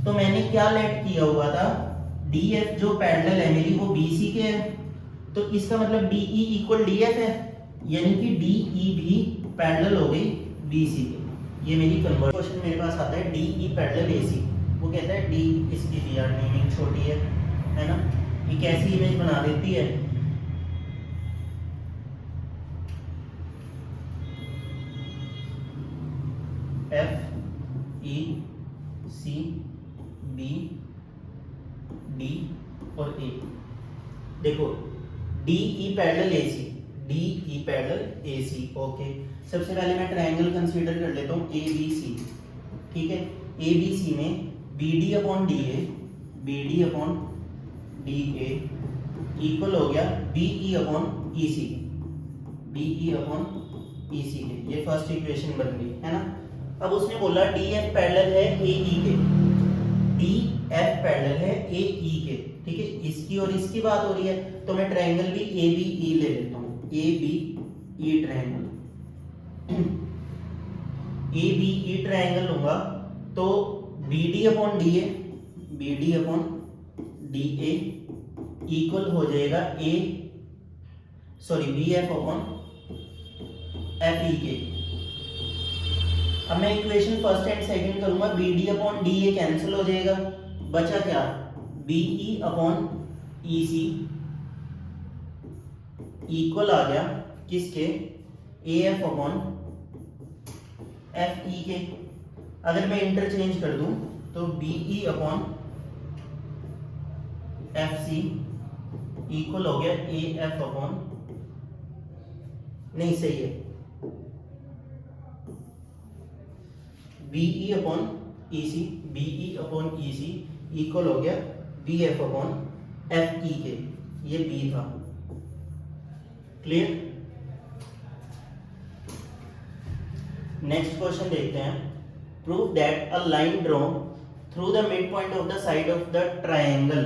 तो मैंने क्या लेट किया हुआ था, डी एफ जो पैरेलल है मेरी वो बी सी के है, तो इसका मतलब D E equal D F है, यानी कि डी ई भी पैरेलल हो गई बी सी के। ये मेरी कन्वर्ट क्वेश्चन मेरे पास आता है, डी ई पैरेलल ए सी। वो कहता है डी, इसकी डी आर मीनिंग छोटी है ना, ये कैसी इमेज बना देती है, F E C B D और ए। देखो D E parallel A C, D E parallel A C. Okay, सबसे पहले मैं ट्रायंगल कंसीडर कर लेता हूँ ए बी सी। ठीक है, ए बी सी में B D upon D A, B D upon D A equal हो गया B E upon E C, B E upon E C के। ये फर्स्ट इक्वेशन बन गई है ना। अब उसने बोला डी एफ पैरेलल है ए ई के, डी एफ पैरेलल है ए ई के। ठीक है, इसकी और इसकी बात हो रही है, तो मैं ट्रायंगल भी ए बी ई ले लेता हूँ, A B E triangle, A B E triangle लूंगा तो B D upon D A, B D upon D A equal हो जाएगा B F upon F E के। अब मैं इक्वेशन फर्स्ट एंड सेकंड करूंगा, B D upon D A cancel हो जाएगा, बचा क्या, B E upon E C equal आ गया किसके, A F upon F E के। अगर मैं इंटरचेंज कर दूं तो B E upon F C equal हो गया ए एफ अपॉन, नहीं सही है, B E upon E C, B E upon E C equal हो गया B F upon F E के, ये बी था। क्लियर। नेक्स्ट क्वेश्चन देखते हैं, prove that a line drawn through the mid point of the side of the triangle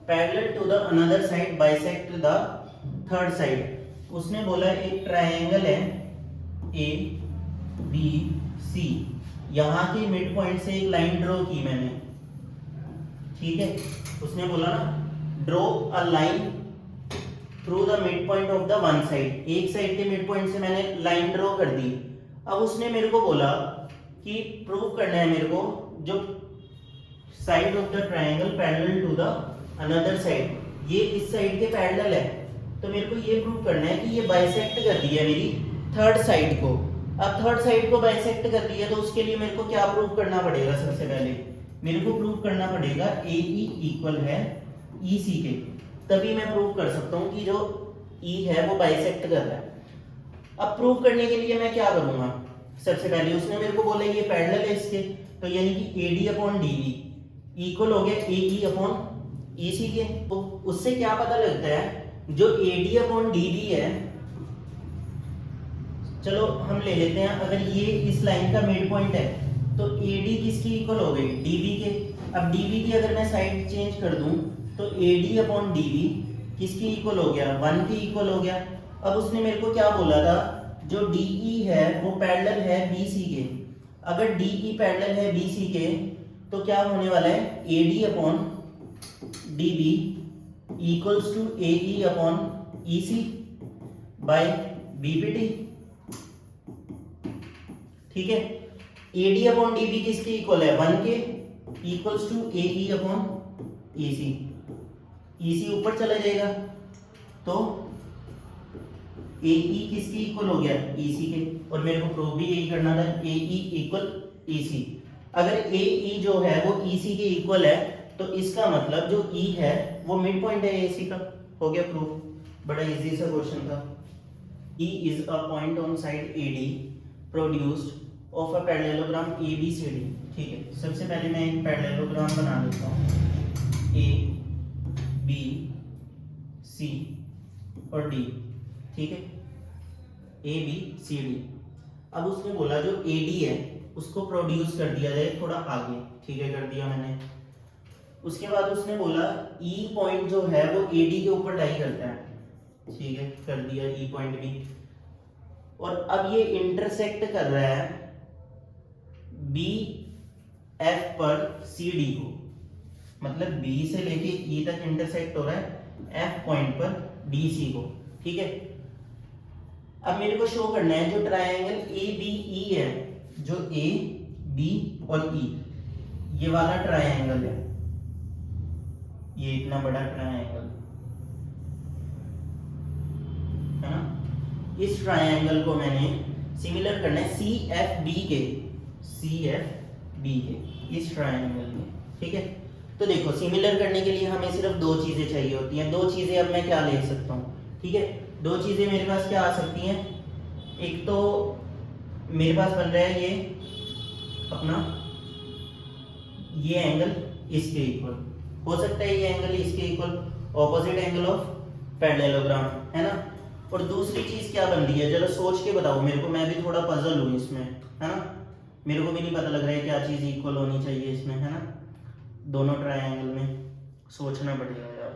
parallel to the another side bisect the third side. उसने बोला एक triangle है A B सी, यहां के mid point से एक लाइन ड्रॉ की मैंने, ठीक है। उसने बोला ना draw a line through the mid point of the one side, एक साइड के मिड पॉइंट से मैंने लाइन ड्रॉ कर दी। अब उसने मेरे को बोला कि प्रूव करना है मेरे को जो side of the triangle parallel to the another side, ये इस साइड के पैरेलल है, तो मेरे को ये प्रूव करना है कि ये बाइसेक्ट कर दी है मेरी थर्ड साइड को। अब थर्ड साइड को बाइसेक्ट कर दिया तो उसके लिए मेरे को क्या प्रूव करना पड़ेगा, सबसे पहले मेरे को प्रूव करना पड़ेगा ए ई इक्वल है ई सी के, तभी मैं प्रूव कर सकता हूँ कि जो ई है वो बाइसेक्ट कर रहा है। अब प्रूव करने के लिए मैं क्या करूंगा, सबसे पहले उसने मेरे को बोला ये पैरेलल है इसके, तो यानी कि A D upon D B equal हो गया ए ई अपॉन ई सी के। तो उससे क्या पता लगता है जो A D upon D B है, चलो हम ले लेते हैं, अगर ये इस लाइन का मिड पॉइंट है तो ए डी किसकी इक्वल हो गई, डी बी के। अब डी बी की अगर मैं साइड चेंज कर दूं तो A D upon D B किसकी इक्वल हो गया, 1 की इक्वल हो गया। अब उसने मेरे को क्या बोला था, जो डी ई है वो पैरेलल है बी सी के, अगर डी ई पैरेलल है बी सी के तो क्या होने वाला है, A D upon D B equals to A E upon E C by B P T, ठीक है। A D upon D B किसकी इक्वल है, 1 के, equals to A E upon E C, E C ऊपर चला जाएगा तो ए ई किसकी इक्वल हो गया, ई सी के, और मेरे को प्रूव भी यही करना था, ए ई इक्वल ई सी। अगर ए ई जो है वो ई सी के इक्वल है तो इसका मतलब जो ई है वो मिड पॉइंट है ए सी का, हो गया प्रूफ। बड़ा इजी सा क्वेश्चन था। E is a point on side A D produced of a parallelogram A B C D, ठीक है। सबसे पहले मैं एक पैरेललोग्राम बना देता हूँ, ए बी सी और डी, ठीक है, ए बी सी डी। अब उसने बोला जो ए डी है उसको प्रोड्यूस कर दिया जाए थोड़ा आगे, ठीक है, कर दिया मैंने। उसके बाद उसने बोला ई पॉइंट जो है वो ए डी के ऊपर लाई करता है, ठीक है, कर दिया ई पॉइंट भी। और अब ये इंटरसेक्ट कर रहा है बी एफ पर सी डी को, मतलब बी से लेके ई तक इंटरसेक्ट हो रहा है एफ पॉइंट पर डी सी को, ठीक है। अब मेरे को शो करना है जो ट्रायंगल ए बी ई है, जो ए बी और ई ये वाला ट्रायंगल है, ये इतना बड़ा ट्रायंगल है ना, इस ट्रायंगल को मैंने सिमिलर करना है सी एफ बी के, सी एफ बी के इस ट्रायंगल में, ठीक है। तो देखो सिमिलर करने के लिए हमें सिर्फ दो चीजें चाहिए होती हैं, दो चीजें अब मैं क्या ले सकता हूँ, ठीक है। दो चीजें मेरे पास क्या आ सकती हैं, एक तो मेरे पास बन रहा है ये अपना ये एंगल इसके इक्वल हो सकता है, ये एंगल इसके equal opposite angle of parallelogram है ना। और दूसरी चीज क्या बन रही है जरा सोच के बताओ मेरे को, मैं भी थोड़ा पजल हूँ इसमें, है ना, मेरे को भी नहीं पता लग रहा है क्या चीज इक्वल होनी चाहिए इसमें, है ना, दोनों ट्रायंगल में सोचना पड़ेगा यार,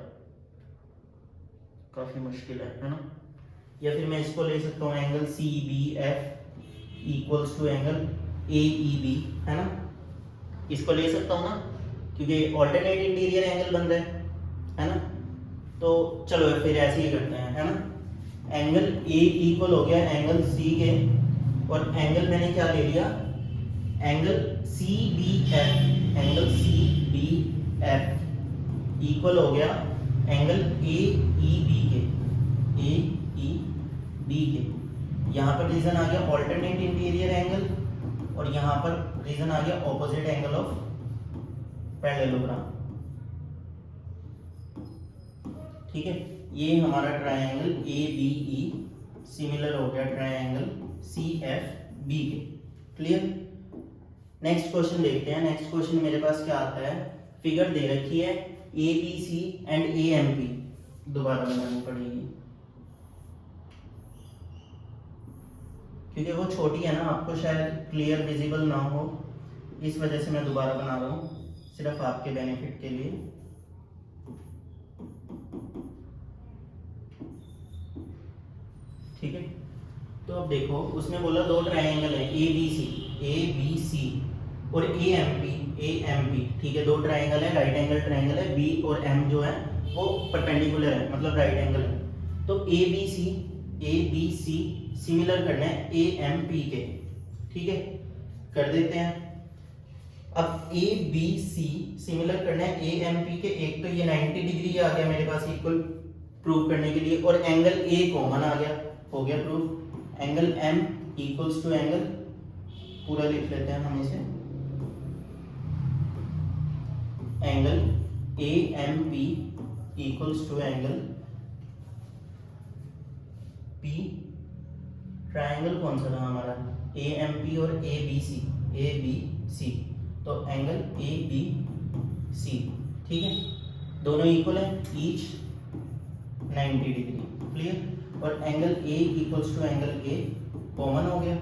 काफी मुश्किल है ना। या फिर मैं इसको ले सकता हूँ angle C B F equals to angle A E B, है ना, इसको ले सकता हूँ ना, क्योंकि ऑल्टरनेट इंटीरियर एंगल बन रहा है ना। तो चलो फिर ऐसे ही करते हैं, है ना। एंगल ए इक्वल हो गया एंगल सी के, और एंगल मैंने क्या ले लिया, angle C B F, angle C B F equal हो गया एंगल ए ई बी के, ए ई बी के। यहाँ पर रीजन आ गया ऑल्टरनेट इंटीरियर एंगल, और यहाँ पर रीजन आ गया ऑपोजिट एंगल ऑफ पैरेललोग्राम। ठीक है, ये हमारा triangle A B E similar हो गया ट्रायंगल सी एफ बी के। क्लियर। नेक्स्ट क्वेश्चन देखते हैं। नेक्स्ट क्वेश्चन मेरे पास क्या आता है, फिगर दे रखी है A B C and A M P, दोबारा बनानी पड़ेगी क्योंकि वो छोटी है ना, आपको शायद क्लियर विजिबल ना हो, इस वजह से मैं दोबारा बना रहा हूँ, सिर्फ आपके बेनिफिट के लिए। ठीक है, तो अब देखो उसमें बोला दो ट्रायंगल है ए बी सी और ए एम पी। ठीक है, दो ट्रायंगल है, राइट एंगल ट्रायंगल है, बी और एम जो है वो परपेंडिकुलर है, मतलब राइट एंगल है। तो ए बी सी सिमिलर करना है ए एम पी के। ठीक है, कर देते हैं। अब ए बी सी सिमिलर करना है ए एम पी के, एक तो ये 90 डिग्री आ गया मेरे पास इक्वल प्रूव करने के लिए, और एंगल ए कॉमन आ गया, हो गया proof. Angle M equals to angle, पूरा लिख लेते हैं हम इसे, angle A M P equals to angle P. Triangle कौन सा था हमारा, ए एम पी और ए बी सी, तो एंगल ए बी सी। ठीक है, दोनों इक्वल है, ईच 90 डिग्री। क्लियर। और angle A equals to angle A common हो गया।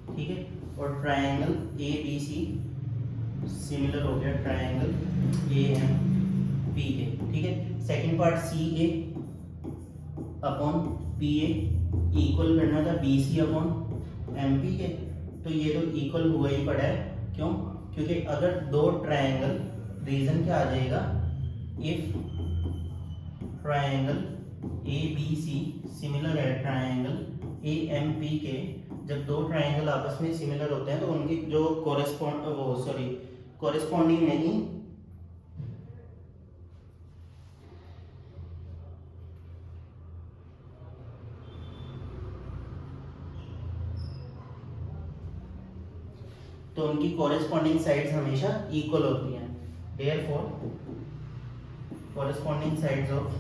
ठीक है, और triangle A B C similar हो गया ट्रायंगल ए एम पी के। ठीक है, second part C A upon P A equal करना था B C upon M P के, तो ये तो इक्वल हुआ ही पड़ा है। क्यों? क्योंकि अगर दो ट्रायंगल, रीजन क्या आ जाएगा, if triangle A B C similar है ट्रायंगल ए एम पी के, जब दो ट्रायंगल आपस में सिमिलर होते हैं तो उनकी जो कॉरेस्पॉन्डिंग नहीं, तो उनकी कॉरेस्पॉन्डिंग साइड्स हमेशा इक्वल होती हैं। Therefore corresponding sides of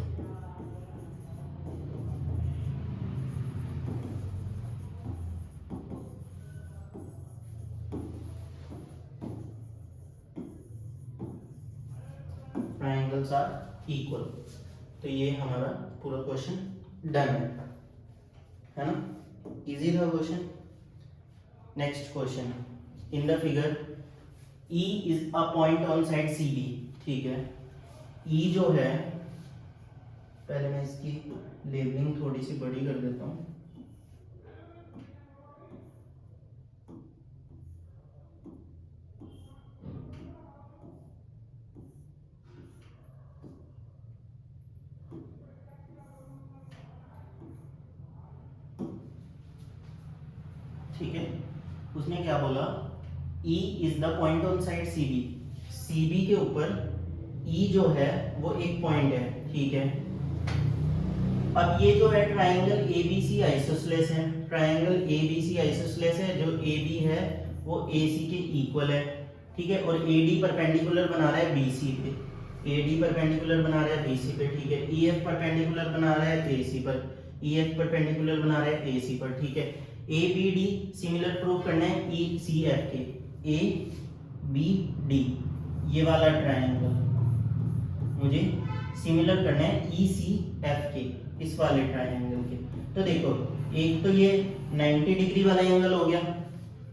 triangles are equal. तो ये हमारा पूरा क्वेश्चन डन है ना, इजी था question. Next question, in the figure E is a point on side CB। ठीक है, E जो है, पहले मैं इसकी लेबलिंग थोड़ी सी बड़ी कर देता हूँ। ठीक है, उसने क्या बोला, E is the point on side CB। CB के ऊपर E जो है वो एक पॉइंट है। ठीक है, अब ये जो है ट्रायंगल ABC आइसोसेलेस है, ट्रायंगल ABC आइसोसेलेस है, जो AB है वो AC के इक्वल है। ठीक है, और AD परपेंडिकुलर बना रहा है BC पे, AD परपेंडिकुलर बना रहा है BC पे। ठीक है, EF परपेंडिकुलर बना रहा है AC पर, EF परपेंडिकुलर बना रहा है AC पर। ठीक है, ABD सिमिलर प्रूव करना है ECF के, ABD ये वाला ट्रायंगल मुझे सिमिलर करना है ECF के, इस वाले ट्रायंगल के। तो देखो, एक तो ये 90 डिग्री वाला एंगल हो गया।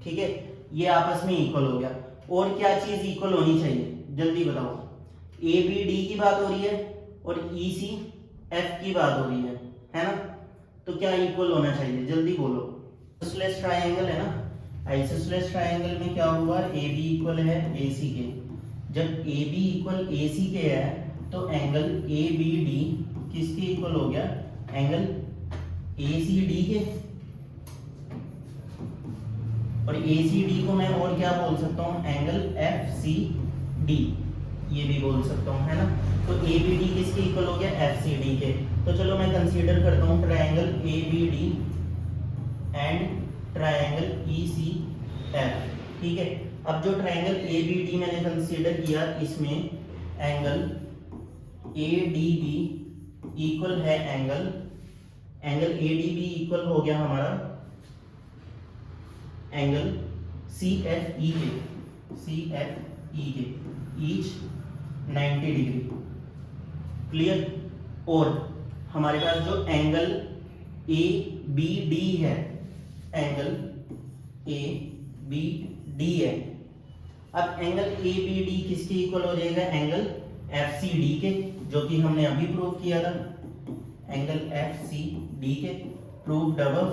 ठीक है, ये आपस में इक्वल हो गया। और क्या चीज इक्वल होनी चाहिए, जल्दी बताओ। ABD की बात हो रही है और ECF की बात हो रही है है ना, तो क्या इक्वल होना चाहिए, जल्दी बोलो। आइसोसेलेस ट्रायंगल है ना, आइसोसेलेस ट्रायंगल में क्या हुआ, ए बी इक्वल है ए सी के। जब A B equal A C के है तो एंगल ए बी डी किसके इक्वल हो गया, एंगल ए सी डी के। और ए सी डी को मैं और क्या बोल सकता हूँ, एंगल एफ सी डी, ये भी बोल सकता हूँ, है ना। तो ए बी डी किसके इक्वल हो गया, एफ सी डी के। तो चलो मैं कंसीडर करता हूँ triangle A B D and triangle E C F, ठीक है। अब जो ट्रायंगल ए बी डी मैंने कंसीडर किया, इसमें angle A D B equal है angle A D B equal हो गया हमारा एंगल सी एफ ई के, ईच 90 डिग्री, क्लियर। और हमारे पास जो एंगल ए बी डी है, एंगल ए बी डी है। अब एंगल ए बी डी किसके इक्वल हो जाएगा, एंगल एफ सी डी के, जो कि हमने अभी प्रूव किया था, एंगल एफ सी डी के, proved above.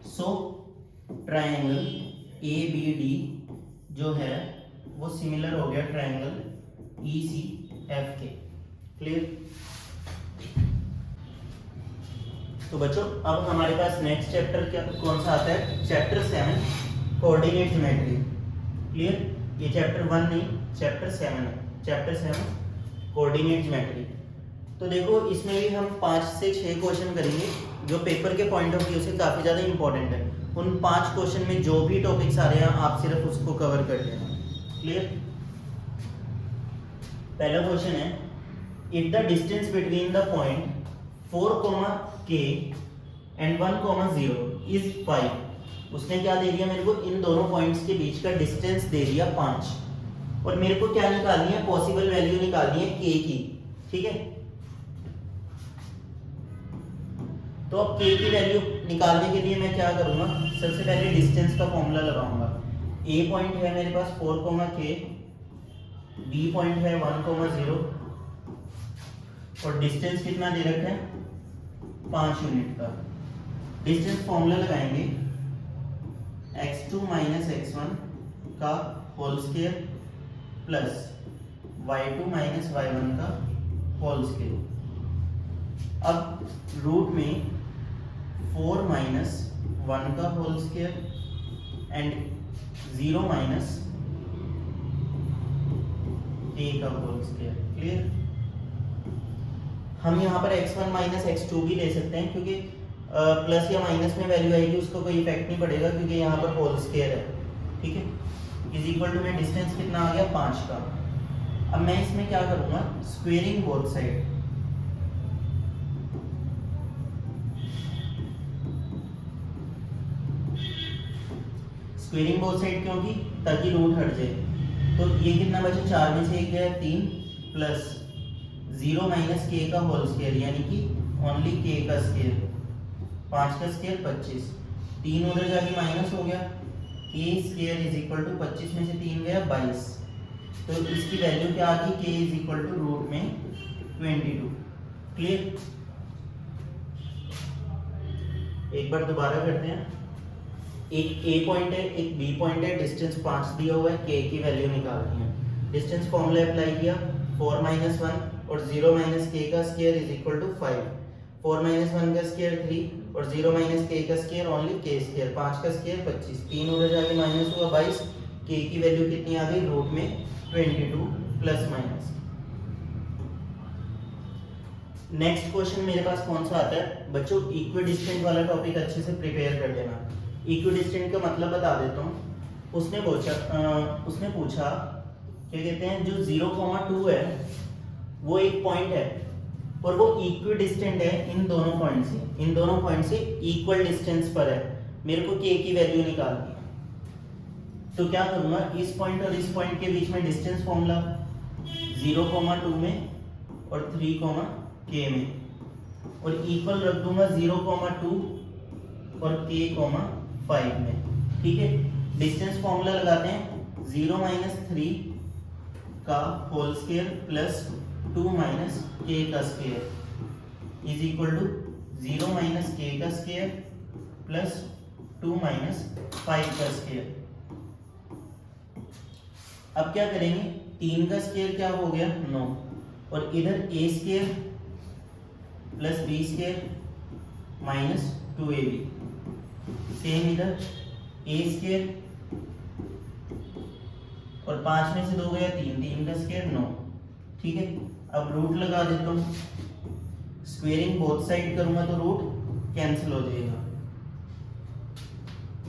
So triangle A B D जो है वो सिमिलर हो गया ट्रायंगल ई सी एफ के, क्लियर। तो बच्चों अब हमारे पास नेक्स्ट चैप्टर क्या कौन सा आता है, चैप्टर 7 कोऑर्डिनेट ज्योमेट्री, क्लियर। ये चैप्टर 1 नहीं, चैप्टर 7 है, चैप्टर 7 कोऑर्डिनेट ज्योमेट्री। तो देखो इसमें भी हम 5 से 6 क्वेश्चन करेंगे जो पेपर के पॉइंट ऑफ व्यू से काफी ज्यादा इंपॉर्टेंट है। उन 5 क्वेश्चन में जो भी टॉपिक्स आ रहे हैं आप सिर्फ उसको कवर कर लेना, क्लियर। पहला क्वेश्चन है, if the distance between the point 4, k and 1, 0 is 5। उसने क्या दे दिया मेरे को, इन दोनों पॉइंट्स के बीच का डिस्टेंस दे दिया 5, और मेरे को क्या निकालनी है, पॉसिबल वैल्यू निकालनी है k की, ठीक है। तो अब k की वैल्यू निकालने के लिए मैं क्या करूंगा, सबसे पहले डिस्टेंस का फॉर्मूला लगाऊंगा। a पॉइंट है मेरे पास 4, k, b पॉइंट है 1, 0, और डिस्टेंस कितना दे रखा है, 5 यूनिट का। डिस्टेंस फॉर्मूला लगाएंगे, x2 माइनस x1 का whole square plus y2 minus y1 का होल स्क्वायर। अब रूट में 4 माइनस 1 का whole square and 0 minus a का होल स्क्वायर, क्लियर। हम यहाँ पर x1 माइनस x2 भी ले सकते हैं, क्योंकि प्लस या माइनस में वैल्यू आएगी उसको कोई इफेक्ट नहीं पड़ेगा, क्योंकि यहाँ पर होल स्क्वायर है, ठीक है। इज इक्वल टू में डिस्टेंस कितना आ गया, 5 का। अब मैं इसमें क्या करूंगा, squaring both side. Squaring both side क्योंकि ताकि रूट हट जाए। तो ये कितना बचा, 4 में से 1 गया 3, प्लस 0 माइनस k का होल स्क्वायर, यानी कि ओनली k का स्क्वायर, 5 का स्क्वायर 25, 3 उधर जाके माइनस हो गया, k square is equal to 25 में से 3 गया 22। तो इसकी वैल्यू क्या आ गई, k is equal to root में 22, क्लियर। एक बार दोबारा करते हैं, एक a पॉइंट है एक b पॉइंट है, डिस्टेंस 5 दिया हुआ है, k की वैल्यू निकालनी है। डिस्टेंस फॉर्मूला अप्लाई किया, 4 माइनस 1 और 0 माइनस k का square is equal to 5। 4 minus 1 का स्क्वायर 3 और 0 माइनस k का स्क्वायर ओनली k स्क्वायर, 5 का स्क्वायर 25, 3 उधर जाके माइनस हुआ 22, k की वैल्यू कितनी आ गई, रूट में 22 प्लस माइनस। नेक्स्ट क्वेश्चन मेरे पास कौन सा आता है बच्चों, इक्विडिस्टेंट वाला टॉपिक अच्छे से प्रिपेयर कर लेना। इक्विडिस्टेंट का मतलब बता देता हूँ। उसने पूछा क्या कहते हैं, जो 0,2 है वो एक पॉइंट है और वो इक्विडिस्टेंट है इन दोनों पॉइंट से इक्वल डिस्टेंस पर है। मेरे को k की वैल्यू निकालनी है, तो क्या करूंगा, इस पॉइंट और इस पॉइंट के बीच में डिस्टेंस फॉर्मूला 0,2 में और 3, k में, और इक्वल रख दूंगा 0,2 और k, 5 में, ठीक है। डिस्टेंस फॉर्मूला लगाते हैं, 0 माइनस 3 का whole square plus 2 minus k का square is equal to 0 minus k का स्क्वायर प्लस 2 माइनस 5 का स्क्वायर। अब क्या करेंगे, 3 का स्क्वायर क्या हो गया 9, और इधर A square plus B square minus 2ab, same इधर ए स्क्वायर और 5 में से 2 गया 3, 3 का स्क्वायर 9। ठीक है, अब रूट लगा देता हूँ, स्क्वेयरिंग बोथ साइड करूंगा तो रूट कैंसिल हो जाएगा।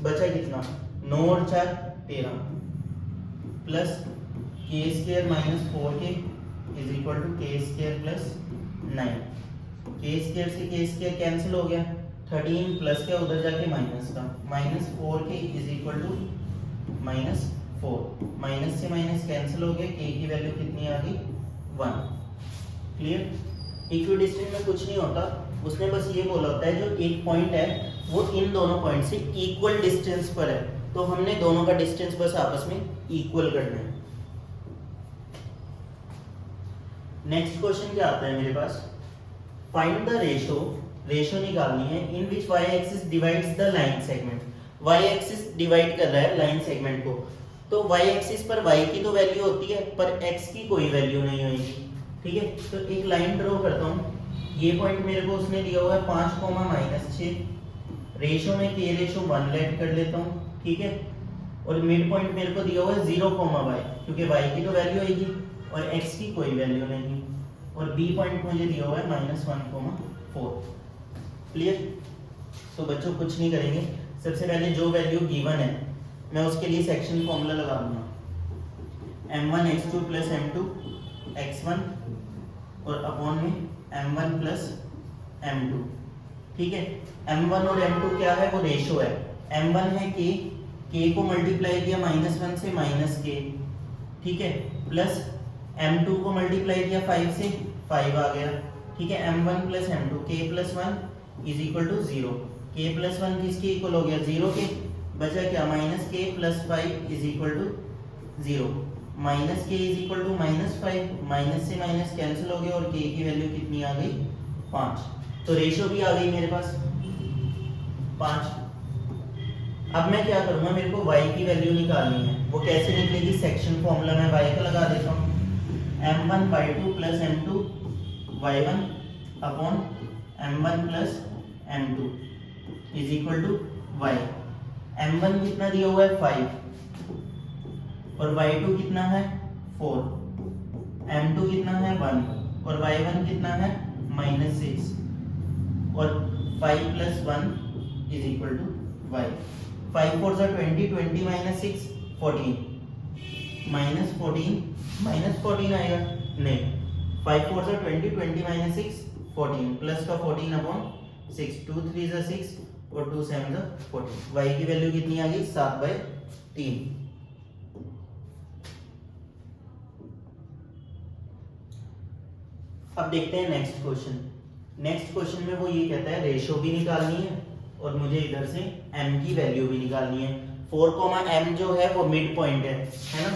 बचा कितना, 9 और 4 13 plus k square minus 4k is equal to k square plus 9। K square से के स्क्वायर कैंसिल हो गया, 13 प्लस क्या उधर जाके माइनस का, minus 4k is equal to minus 4। Minus से माइनस कैंसिल हो गया, k की वैल्यू कितनी आ गई 1। क्लियर। इक्विडिस्टेंस में कुछ नहीं होता, उसने बस ये बोला होता है जो एक पॉइंट है वो इन दोनों पॉइंट से इक्वल डिस्टेंस पर है, तो हमने दोनों का डिस्टेंस बस आपस में इक्वल करना है। नेक्स्ट क्वेश्चन क्या आता है मेरे पास, फाइंड द रेशो निकालनी है इन विच y axis divides the line segment. y axis divide कर रहा है लाइन सेगमेंट को, तो y एक्सिस पर y की तो वैल्यू होती है पर x की कोई वैल्यू नहीं होगी। ठीक है, तो एक लाइन ड्रॉ करता हूँ, ये पॉइंट मेरे को उसने दिया हुआ है 5,-6, रेशो में k रेशो 1 लेट कर लेता हूँ। ठीक है, और मिड पॉइंट मेरे को दिया हुआ है 0,y, क्योंकि y की तो वैल्यू आएगी और x की कोई वैल्यू नहीं, और b पॉइंट मुझे दिया हुआ है -1,4। क्लियर। तो बच्चों कुछ नहीं करेंगे, सबसे पहले जो वैल्यू गिवन है मैं उसके लिए सेक्शन फॉर्मूला लगा दूंगा, m1 x2 plus m2 x1 और अपॉन में m1 प्लस m2। ठीक है, m1 और m2 क्या है, वो रेशो है। m1 है k को मल्टीप्लाई किया -1 से -k, ठीक है, प्लस m2 को मल्टीप्लाई किया 5 से 5 आ गया। ठीक है, m1 plus m2, k plus 1 is equal to 0। k plus 1 किसके इक्वल हो गया, 0 के, बचा क्या -k plus 5 is equal to 0। -k is equal to -5, minus से माइनस कैंसिल हो गया और k की वैल्यू कितनी आ गई 5, तो रेशो भी आ गई मेरे पास 5। अब मैं क्या करूंगा, मेरे को y की वैल्यू निकालनी है, वो कैसे निकलेगी, सेक्शन फॉर्मूला में y का लगा देता हूँ, m1/2 plus m2 y1 upon m1 plus m2 is equal to y। m1 कितना दिया हुआ है 5 और y2 कितना है 4, m2 कितना है 1 और y1 कितना है -6, और 5 plus 1 is equal to y। 5 4 जा 20, 20 माइनस 6 14, -14 आएगा नहीं, 5 4 जा 20, 20 माइनस 6 14, प्लस का 14 अपॉन 6, 2 3 जा 6 और 2 7 जा 14। y की वैल्यू कितनी आ गई 7/3। अब देखते हैं नेक्स्ट क्वेश्चन। नेक्स्ट क्वेश्चन में वो ये कहता है रेशो भी निकालनी है और मुझे इधर से m की वैल्यू भी निकालनी है। 4, m जो है वो मिड पॉइंट है ना।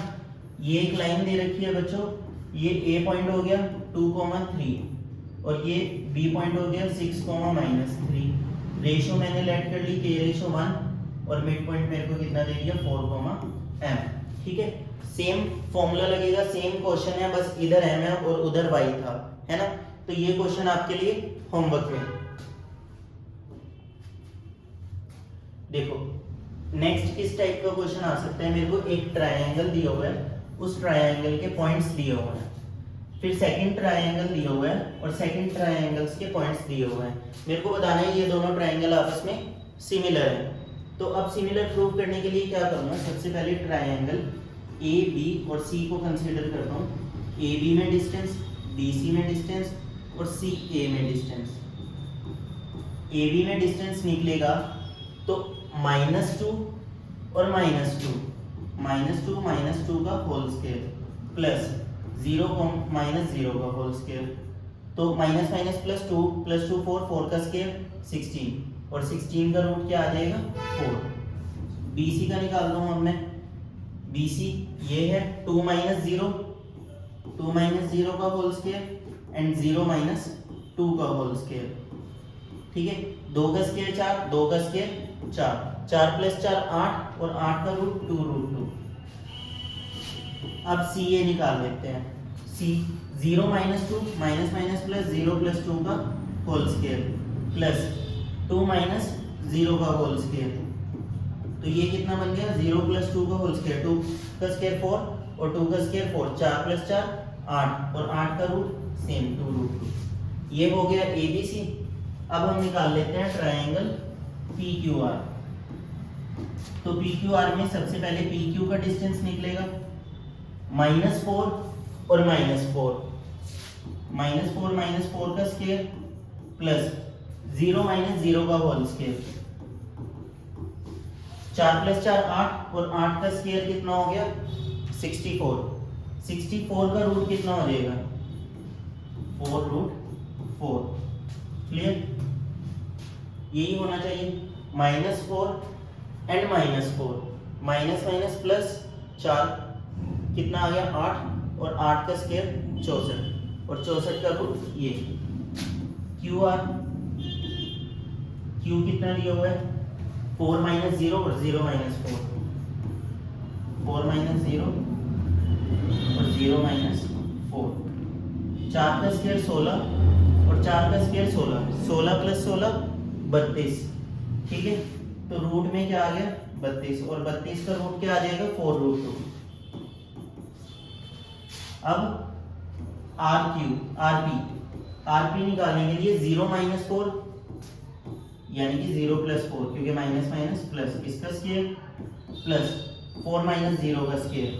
ये एक लाइन दे रखी है बच्चों, ये a पॉइंट हो गया 2,3 और ये b पॉइंट हो गया 6,-3। रेशो मैंने लेट कर ली k रेशो 1 और मिड पॉइंट मेरे को कितना दे दिया 4, m। ठीक है, सेम फॉर्मूला लगेगा, सेम क्वेश्चन है, बस इधर m है और उधर y था, है ना। तो ये क्वेश्चन आपके लिए होमवर्क में। देखो नेक्स्ट किस टाइप का क्वेश्चन आ सकता है, मेरे को एक ट्रायंगल दिया हुआ है, उस ट्रायंगल के पॉइंट्स दिए हुए हैं, फिर सेकंड ट्रायंगल दिया हुआ है और सेकंड ट्रायंगल्स के पॉइंट्स दिए हुए हैं। मेरे को बताना है ये दोनों ट्रायंगल आपस में सिमिलर है। तो अब सिमिलर प्रूव करने के लिए क्या करूंगा, सबसे पहले ट्रायंगल ए बी और सी को कंसीडर करता हूँ। ए बी में डिस्टेंस, बी सी में डिस्टेंस और सी ए में डिस्टेंस। ए बी में डिस्टेंस निकलेगा तो -2 और -2, -2 का होल स्क्वायर प्लस 0 -0 का होल स्क्वायर, तो माइनस माइनस प्लस 2 + 2 4, 4 का स्क्वायर 16 और 16 का रूट क्या आ जाएगा 4। BC का निकाल दूँ अब मैं, BC ये है 2 - 0 का होल स्क्वायर एंड 0 माइनस 2 का होल स्क्वायर। ठीक है, 2 का स्क्वायर 4, 2 का स्क्वायर 4, 4 प्लस 4 8 और 8 का रूट 2 रूट 2। अब सी ए निकाल लेते हैं। सी 0 minus 2 minus minus plus 0 plus 2 का होल स्क्वायर प्लस 2 माइनस 0 का होल स्क्वायर। तो ये कितना बन गया 0 प्लस 2 का होल स्क्वायर, 2 का स्क्वायर 4 और 2 का स्क्वायर 4, 4 प्लस 4 8 और 8 का रूट सेम 2 रूट 2। ये हो गया ए बी सी। अब हम निकाल लेते हैं ट्रायंगल पी क्यू आर। तो पी क्यू आर में सबसे पहले पी क्यू का डिस्टेंस निकलेगा -4 और -4, -4 का स्क्वायर प्लस 0 माइनस 0 का होल स्क्वायर, 4 प्लस 4 8 और 8 का स्क्वायर कितना हो गया 64। 64 का रूट कितना हो जाएगा 4 रूट 4। क्लियर, यही होना चाहिए। -4 एंड -4, माइनस माइनस प्लस 4 कितना आ गया 8 और 8 का स्क्वायर 64 और 64 का रूट ये। क्यू आर, क्यू कितना दिया हुआ है 4 माइनस 0 और 0 माइनस 4, 4 माइनस 0 और 0 माइनस 4, 4 का स्क्वायर 16 और 4 का स्क्वायर 16, 16 प्लस 16 32। ठीक है, तो रूट में क्या आ गया 32 और 32 का रूट क्या आ जाएगा 4 रूट 2। अब आर क्यू आर पी निकालने के लिए 0 माइनस 4 यानी कि 0 प्लस 4, क्योंकि माइनस माइनस प्लस इसका स्क्वायर प्लस 4 माइनस 0 का स्क्वायर।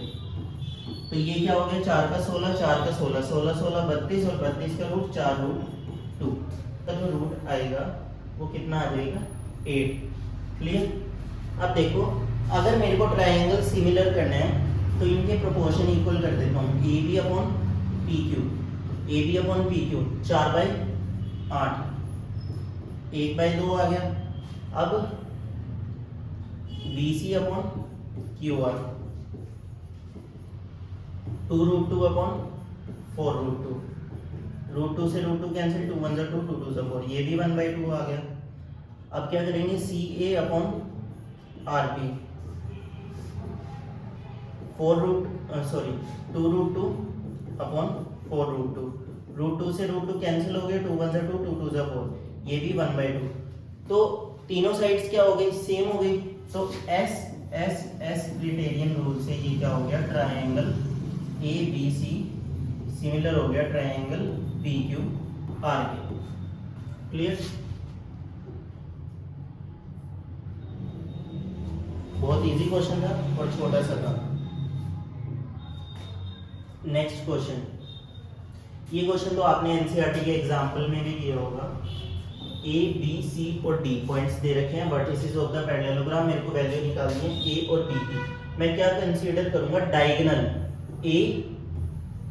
तो ये क्या हो गया 4 का 16, 4 का 16, 16 16 32 और 32 का रूट 4 रूट 2 का जो रूट आएगा वो कितना आ जाएगा 8। क्लियर। अब देखो, अगर मेरे को ट्रायंगल सिमिलर करना है तो इनके प्रोपोर्शन इक्वल कर देता हूँ। A B upon P Q, A B upon P Q 4/8, 1/2 आ गया। अब B C upon Q R 2 root 2 upon 4 root 2, root 2 से रूट 2 कैंसिल, 2 1 2 2 2 4, ये भी 1/2 आ गया। अब क्या करेंगे C A upon R P 2 root 2 upon 4 root 2, root 2 से रूट 2 कैंसिल हो गए, 2 1 2 2 2 4, ये भी 1/2। तो तीनों साइड्स क्या हो गई सेम हो गई। तो S S S criterion rule से ये क्या हो गया triangle A B C similar हो गया ट्रायंगल पी क्यू आर के। क्लियर, बहुत इजी क्वेश्चन था और छोटा सा था। नेक्स्ट क्वेश्चन, ये क्वेश्चन तो आपने एनसीईआरटी के एग्जाम्पल में भी किया होगा। ए बी सी और डी पॉइंट्स दे रखे हैं, वर्टिसेस ऑफ द पैरेललोग्राम, मेरे को वैल्यू निकालनी है ए और बी की। मैं क्या कंसीडर करूंगा डायगोनल ए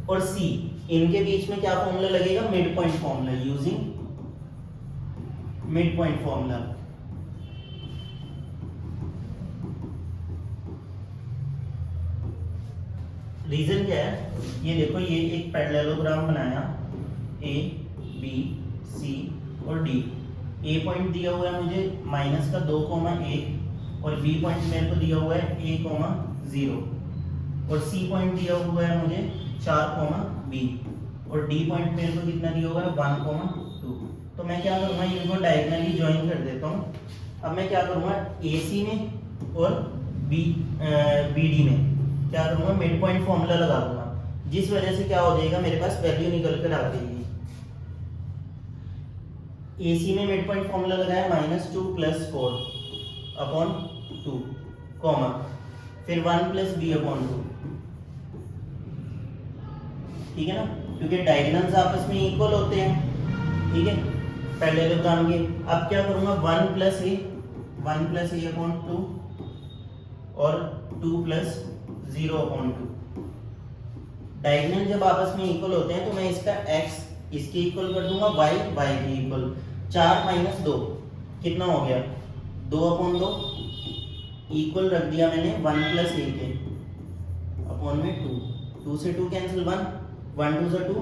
और सी, इनके बीच में क्या फॉर्मूला लगेगा mid point formula, using mid point formula. Reason क्या है, ये देखो ये एक पैरेललोग्राम बनाया ए बी सी और डी। ए पॉइंट दिया हुआ है मुझे -2,1 और बी पॉइंट मेरे को दिया हुआ है a,0 और सी पॉइंट दिया हुआ है मुझे 4,b और डी पॉइंट मेरे को कितना दिया हुआ है 1,2। तो मैं क्या करूँगा इनको डायगोनली ज्वाइन कर देता हूँ। अब मैं क्या करूँगा ए सी में और बी डी में क्या करूँगा मिड पॉइंट फॉर्मूला लगा दूंगा, जिस वजह से क्या हो जाएगा मेरे पास वैल्यू निकल कर आ जाएगी। AC में मिड पॉइंट फॉर्मूला लगाया -2 + 4 अपॉन 2 कॉमा फिर 1 + b अपॉन 2। ठीक है ना, क्योंकि डायगोनल्स आपस में इक्वल होते हैं। ठीक है, पैरेललोग्राम के। अब क्या करूंगा 1 + a अपॉन 2 और 2 + 0 अपॉन 2। डायगोनल जब आपस में इक्वल होते हैं तो मैं इसका x इसके इक्वल कर दूंगा, y के इक्वल। 4 - 2 कितना हो गया 2 अपॉन 2 इक्वल रख दिया मैंने 1 + a के अपॉन में 2, 2 से 2 cancel 1, 1 2 2,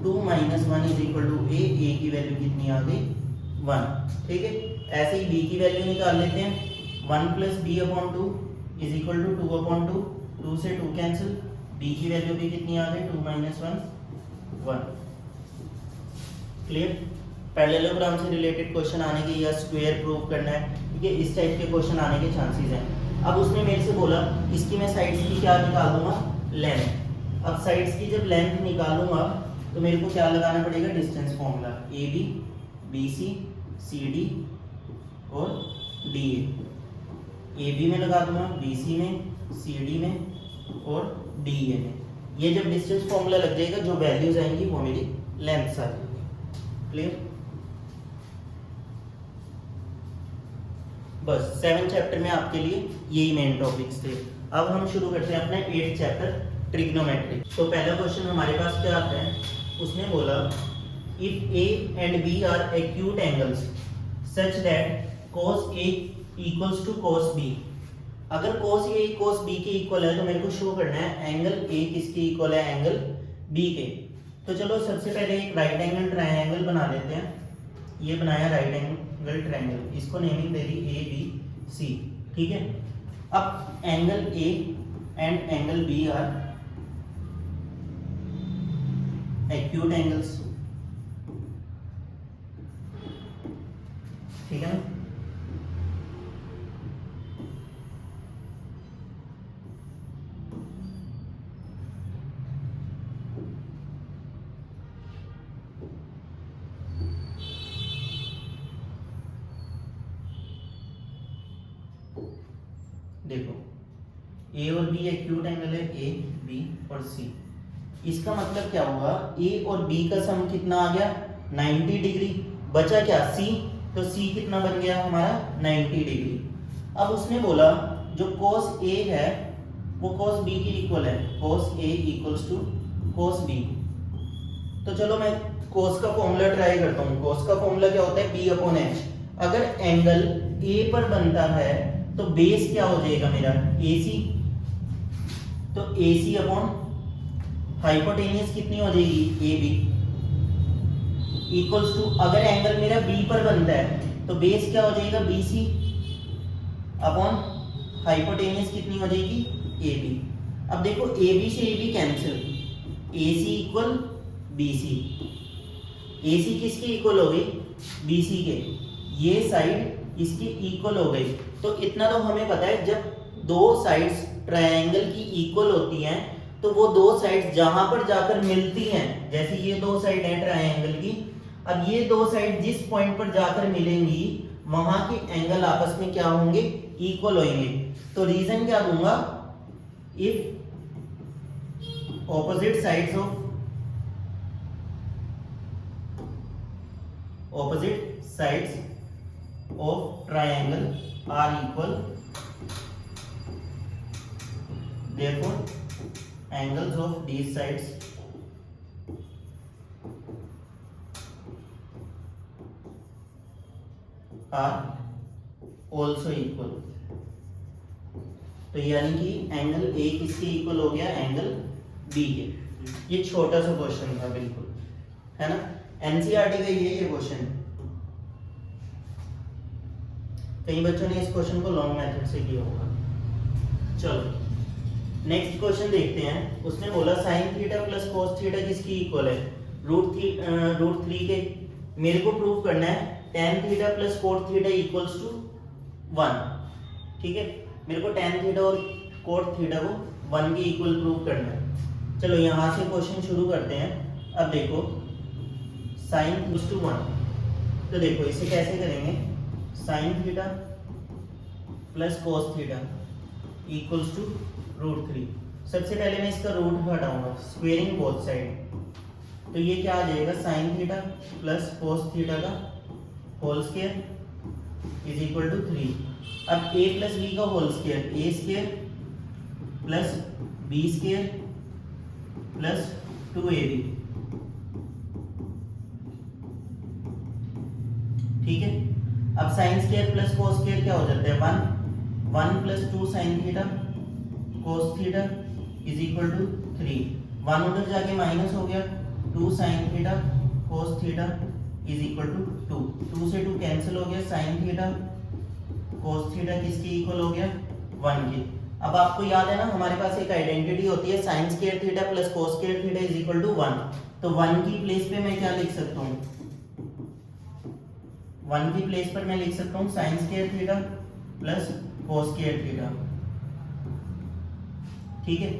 2 minus 1 is equal to A की वैल्यू कितनी आ गई 1। ठीक है, ऐसे ही b की वैल्यू निकाल लेते हैं। 1 plus b upon 2 is equal to 2 upon 2, 2 से 2 कैंसिल, b की वैल्यू भी कितनी आ गई 2 माइनस 1 1। क्लियर। पैरेललोग्राम से रिलेटेड क्वेश्चन आने के या स्क्वायर प्रूव करना है, ठीक है, इस टाइप के क्वेश्चन आने के चांसेस हैं। अब उसने मेरे से बोला इसकी मैं साइड्स की क्या निकाल दूंगा, लेंथ। अब साइड्स की जब लेंथ निकालूंगा तो मेरे को क्या लगाना पड़ेगा, distance formula, A B, B C, C D और डी ए बी में लगा दूंगा, बी सी में, सी डी में और डी ए में। ये जब डिस्टेंस फॉर्मूला लग जाएगा जो वैल्यूज आएंगी वो मेरी लेंथ आ जाएगी। क्लियर। बस 7 चैप्टर में आपके लिए यही मेन टॉपिक्स थे। अब हम शुरू करते हैं अपना 8th चैप्टर ट्रिग्नोमेट्री। तो पहला क्वेश्चन हमारे पास क्या आता है, उसने बोला if A and B are acute angles such that cos A equals to cos B। अगर cos A cos B के इक्वल है तो मेरे को शो करना है एंगल A किसके इक्वल है, एंगल B के। तो चलो सबसे पहले एक राइट एंगल ट्रायंगल बना लेते हैं। ये बनाया राइट एंगल ट्रायंगल, इसको नेमिंग दे दी ए बी सी। ठीक है, अब angle A and angle B are acute angles. ठीक है ना। देखो ए और बी एक्यूट एंगल है, ए बी और सी। इसका मतलब क्या हुआ, ए और बी का सम कितना आ गया 90 डिग्री, बचा क्या सी, तो सी कितना बन गया हमारा 90 डिग्री। अब उसने बोला जो cos A है वो cos B के इक्वल है, cos A equals to cos B। तो चलो मैं cos का फॉर्मूला ट्राई करता हूँ। cos का फॉर्मूला क्या होता है, B अपॉन H। अगर एंगल A पर बनता है तो बेस क्या हो जाएगा मेरा AC, तो AC अपॉन हाइपोटेनियस कितनी हो जाएगी AB इक्वल्स टू, अगर एंगल मेरा B पर बनता है तो बेस क्या हो जाएगा BC अपॉन हाइपोटेनियस कितनी हो जाएगी AB। अब देखो AB से AB cancel, AC equal BC, AC किसके इक्वल हो गई BC के, ये साइड इसकी इक्वल हो गई। तो इतना तो हमें पता है जब दो साइड्स ट्रायंगल की इक्वल होती हैं तो वो दो साइड्स जहां पर जाकर मिलती हैं, जैसे ये दो साइड है ट्रायंगल की, अब ये दो साइड जिस पॉइंट पर जाकर मिलेंगी वहां के एंगल आपस में क्या होंगे, इक्वल होंगे। तो रीजन क्या दूंगा, if opposite sides of triangle are equal, therefore angles of these sides are also equal। तो यानी कि एंगल A किसके इक्वल हो गया, एंगल B के। ये छोटा सा क्वेश्चन था बिल्कुल, है ना, एनसीईआरटी का ये क्वेश्चन। कई बच्चों ने इस क्वेश्चन को लॉन्ग मेथड से किया होगा। चलो नेक्स्ट क्वेश्चन देखते हैं। उसने बोला sine theta plus cos theta किसकी इक्वल है, रूट थ्री के। मेरे को प्रूव करना है tan theta plus cot theta equals to 1। ठीक है, मेरे को टेन थीटा और कोट थीटा को 1 के इक्वल प्रूव करना है। चलो यहाँ से क्वेश्चन शुरू करते हैं। अब देखो साइन इक्वल्स टू 1, तो देखो इसे कैसे करेंगे, sine theta plus cos theta equals to root 3। सबसे पहले मैं इसका रूट हटाऊंगा, स्क्वेयरिंग बोथ साइड। तो ये क्या आ जाएगा, sine theta plus cos theta का whole square is equal to 3। अब a प्लस बी का whole square, A square plus B square plus 2ab। ठीक है, अब sine square plus cos square क्या हो जाता है 1 plus 2 sine theta cos theta is equal to 3। 1 उधर जाके माइनस हो गया, 2 sine theta cos theta is equal to 2 से 2 कैंसिल हो गया, साइन थीटा कोस थीटा किसके इक्वल हो गया 1 के। अब आपको याद है ना हमारे पास एक आइडेंटिटी होती है sine square theta plus cos square theta is equal to 1। तो 1 की प्लेस पे मैं क्या लिख सकता हूँ, 1 की प्लेस पर मैं लिख सकता हूँ sign square theta plus cos square theta, ठीक है।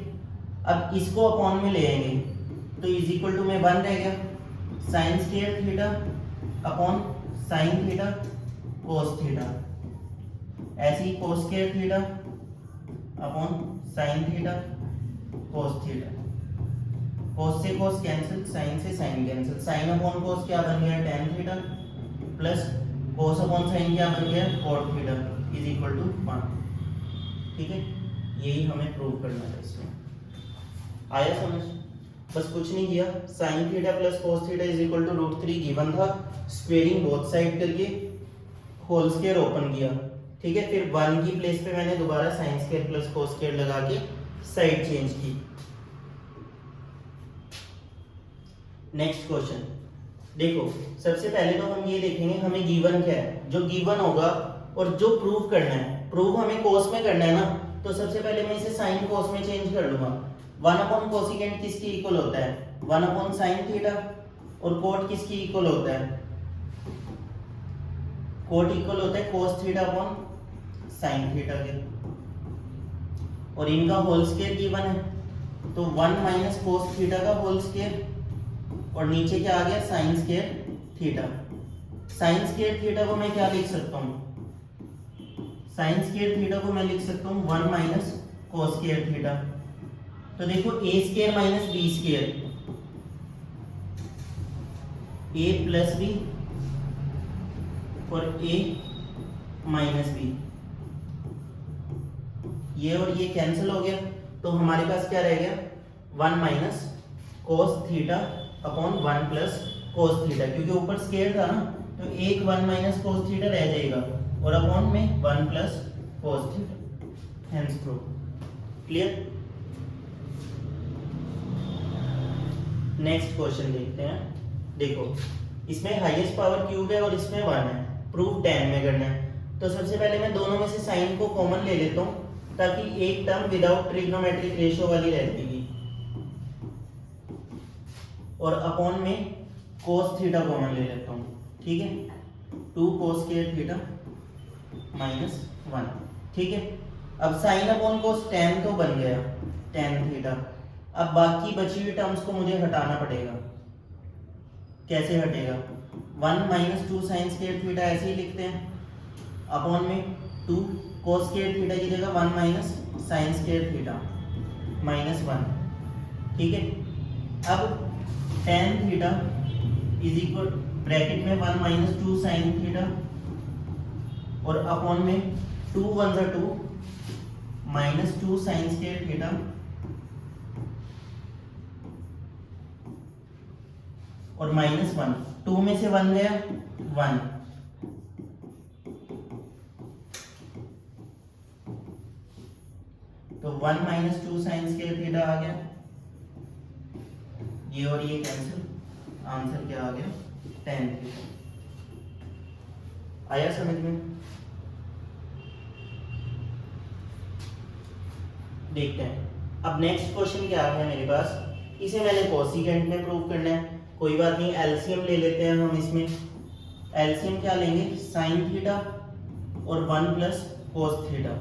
अब इसको अपॉन में ले आएंगे तो इज इक्वल टू में 1 रह गया, sine square theta upon sine theta cos theta, ऐसे ही cos square theta upon sine theta cos theta, cos से कोस कैंसिल, साइन से sine cancel, sine upon cos क्या बन गया tan theta plus cos upon sine क्या बन गया cot theta is equal to 1, ठीक है। यही हमें प्रूव करना है इसमें, आया समझ। बस कुछ नहीं किया, sine theta plus cos theta is equal to √3 given था, स्क्वेयरिंग बोथ साइड करके होल स्क्वायर ओपन किया, ठीक है। फिर 1 की प्लेस पे मैंने दोबारा sign square plus cos square लगा के साइड चेंज की। नेक्स्ट क्वेश्चन देखो, सबसे पहले तो हम ये देखेंगे हमें गिवन क्या है, जो गिवन होगा और जो प्रूव करना है, प्रूव हमें कोस में करना है ना, तो सबसे पहले मैं इसे साइन कोस में चेंज कर लूंगा। 1 अपॉन कोसिकेंट किसके इक्वल होता है 1 अपॉन साइन थीटा, और कोट किसके इक्वल होता है, कोट इक्वल होता है कोस थीटा अपॉन साइन थीटा के, और इनका होल स्क्वायर गिवन है तो 1 माइनस कोस थीटा का होल स्क्वायर, और नीचे क्या आ गया sine square theta. Sign square theta को मैं क्या लिख सकता हूँ, साइन स्क्वायर थीटा को मैं लिख सकता हूँ 1 माइनस कोस स्क्वायर थीटा। तो देखो ए स्क्वायर माइनस बी स्क्वायर, ए प्लस बी और ए माइनस बी, ये और ये कैंसिल हो गया, तो हमारे पास क्या रह गया 1 minus cos theta upon 1 plus cos theta, क्योंकि ऊपर स्क्वायर था ना तो एक 1 माइनस कोस थीटा रह जाएगा और अपॉन में 1 plus cos theta, hence prove. Clear. Next question देखते हैं। देखो इसमें हाईएस्ट पावर क्यूब है और इसमें 1 है, प्रूफ 10 में करना है। तो सबसे पहले मैं दोनों में से साइन को कॉमन ले लेता हूँ ताकि एक टर्म विदाउट ट्रिग्नोमेट्रिक रेशियो वाली रहती है, और अपॉन में कोस थीटा कॉमन ले लेता हूँ, ठीक है। 2 कोस स्क्वायर थीटा माइनस 1, ठीक है। अब साइन अपॉन कोस tan तो बन गया tan थीटा। अब बाकी बची हुई टर्म्स को मुझे हटाना पड़ेगा। कैसे हटेगा, 1 माइनस 2 साइन स्क्वायर थीटा ऐसे ही लिखते हैं, अपॉन में 2 कोस स्क्वायर थीटा की जगह 1 minus sign square theta minus 1, ठीक है। अब tan theta is equal bracket में 1 माइनस 2 साइन थीटा और अपॉन में 2 1 जा 2 माइनस 2 साइन स्क्वायर थीटा और माइनस 1, 2 में से 1 गया 1, तो 1 माइनस 2 साइन स्क्वायर थीटा आ गया, ये और ये कैंसिल, आंसर क्या आ गया tan थीटा। आया समझ में। देखते हैं अब नेक्स्ट क्वेश्चन क्या आ गया मेरे पास, इसे मैंने कोसिकेंट में प्रूव करना है। कोई बात नहीं, एलसीएम ले लेते हैं हम इसमें। एलसीएम क्या लेंगे, साइन थीटा और 1 plus cos theta.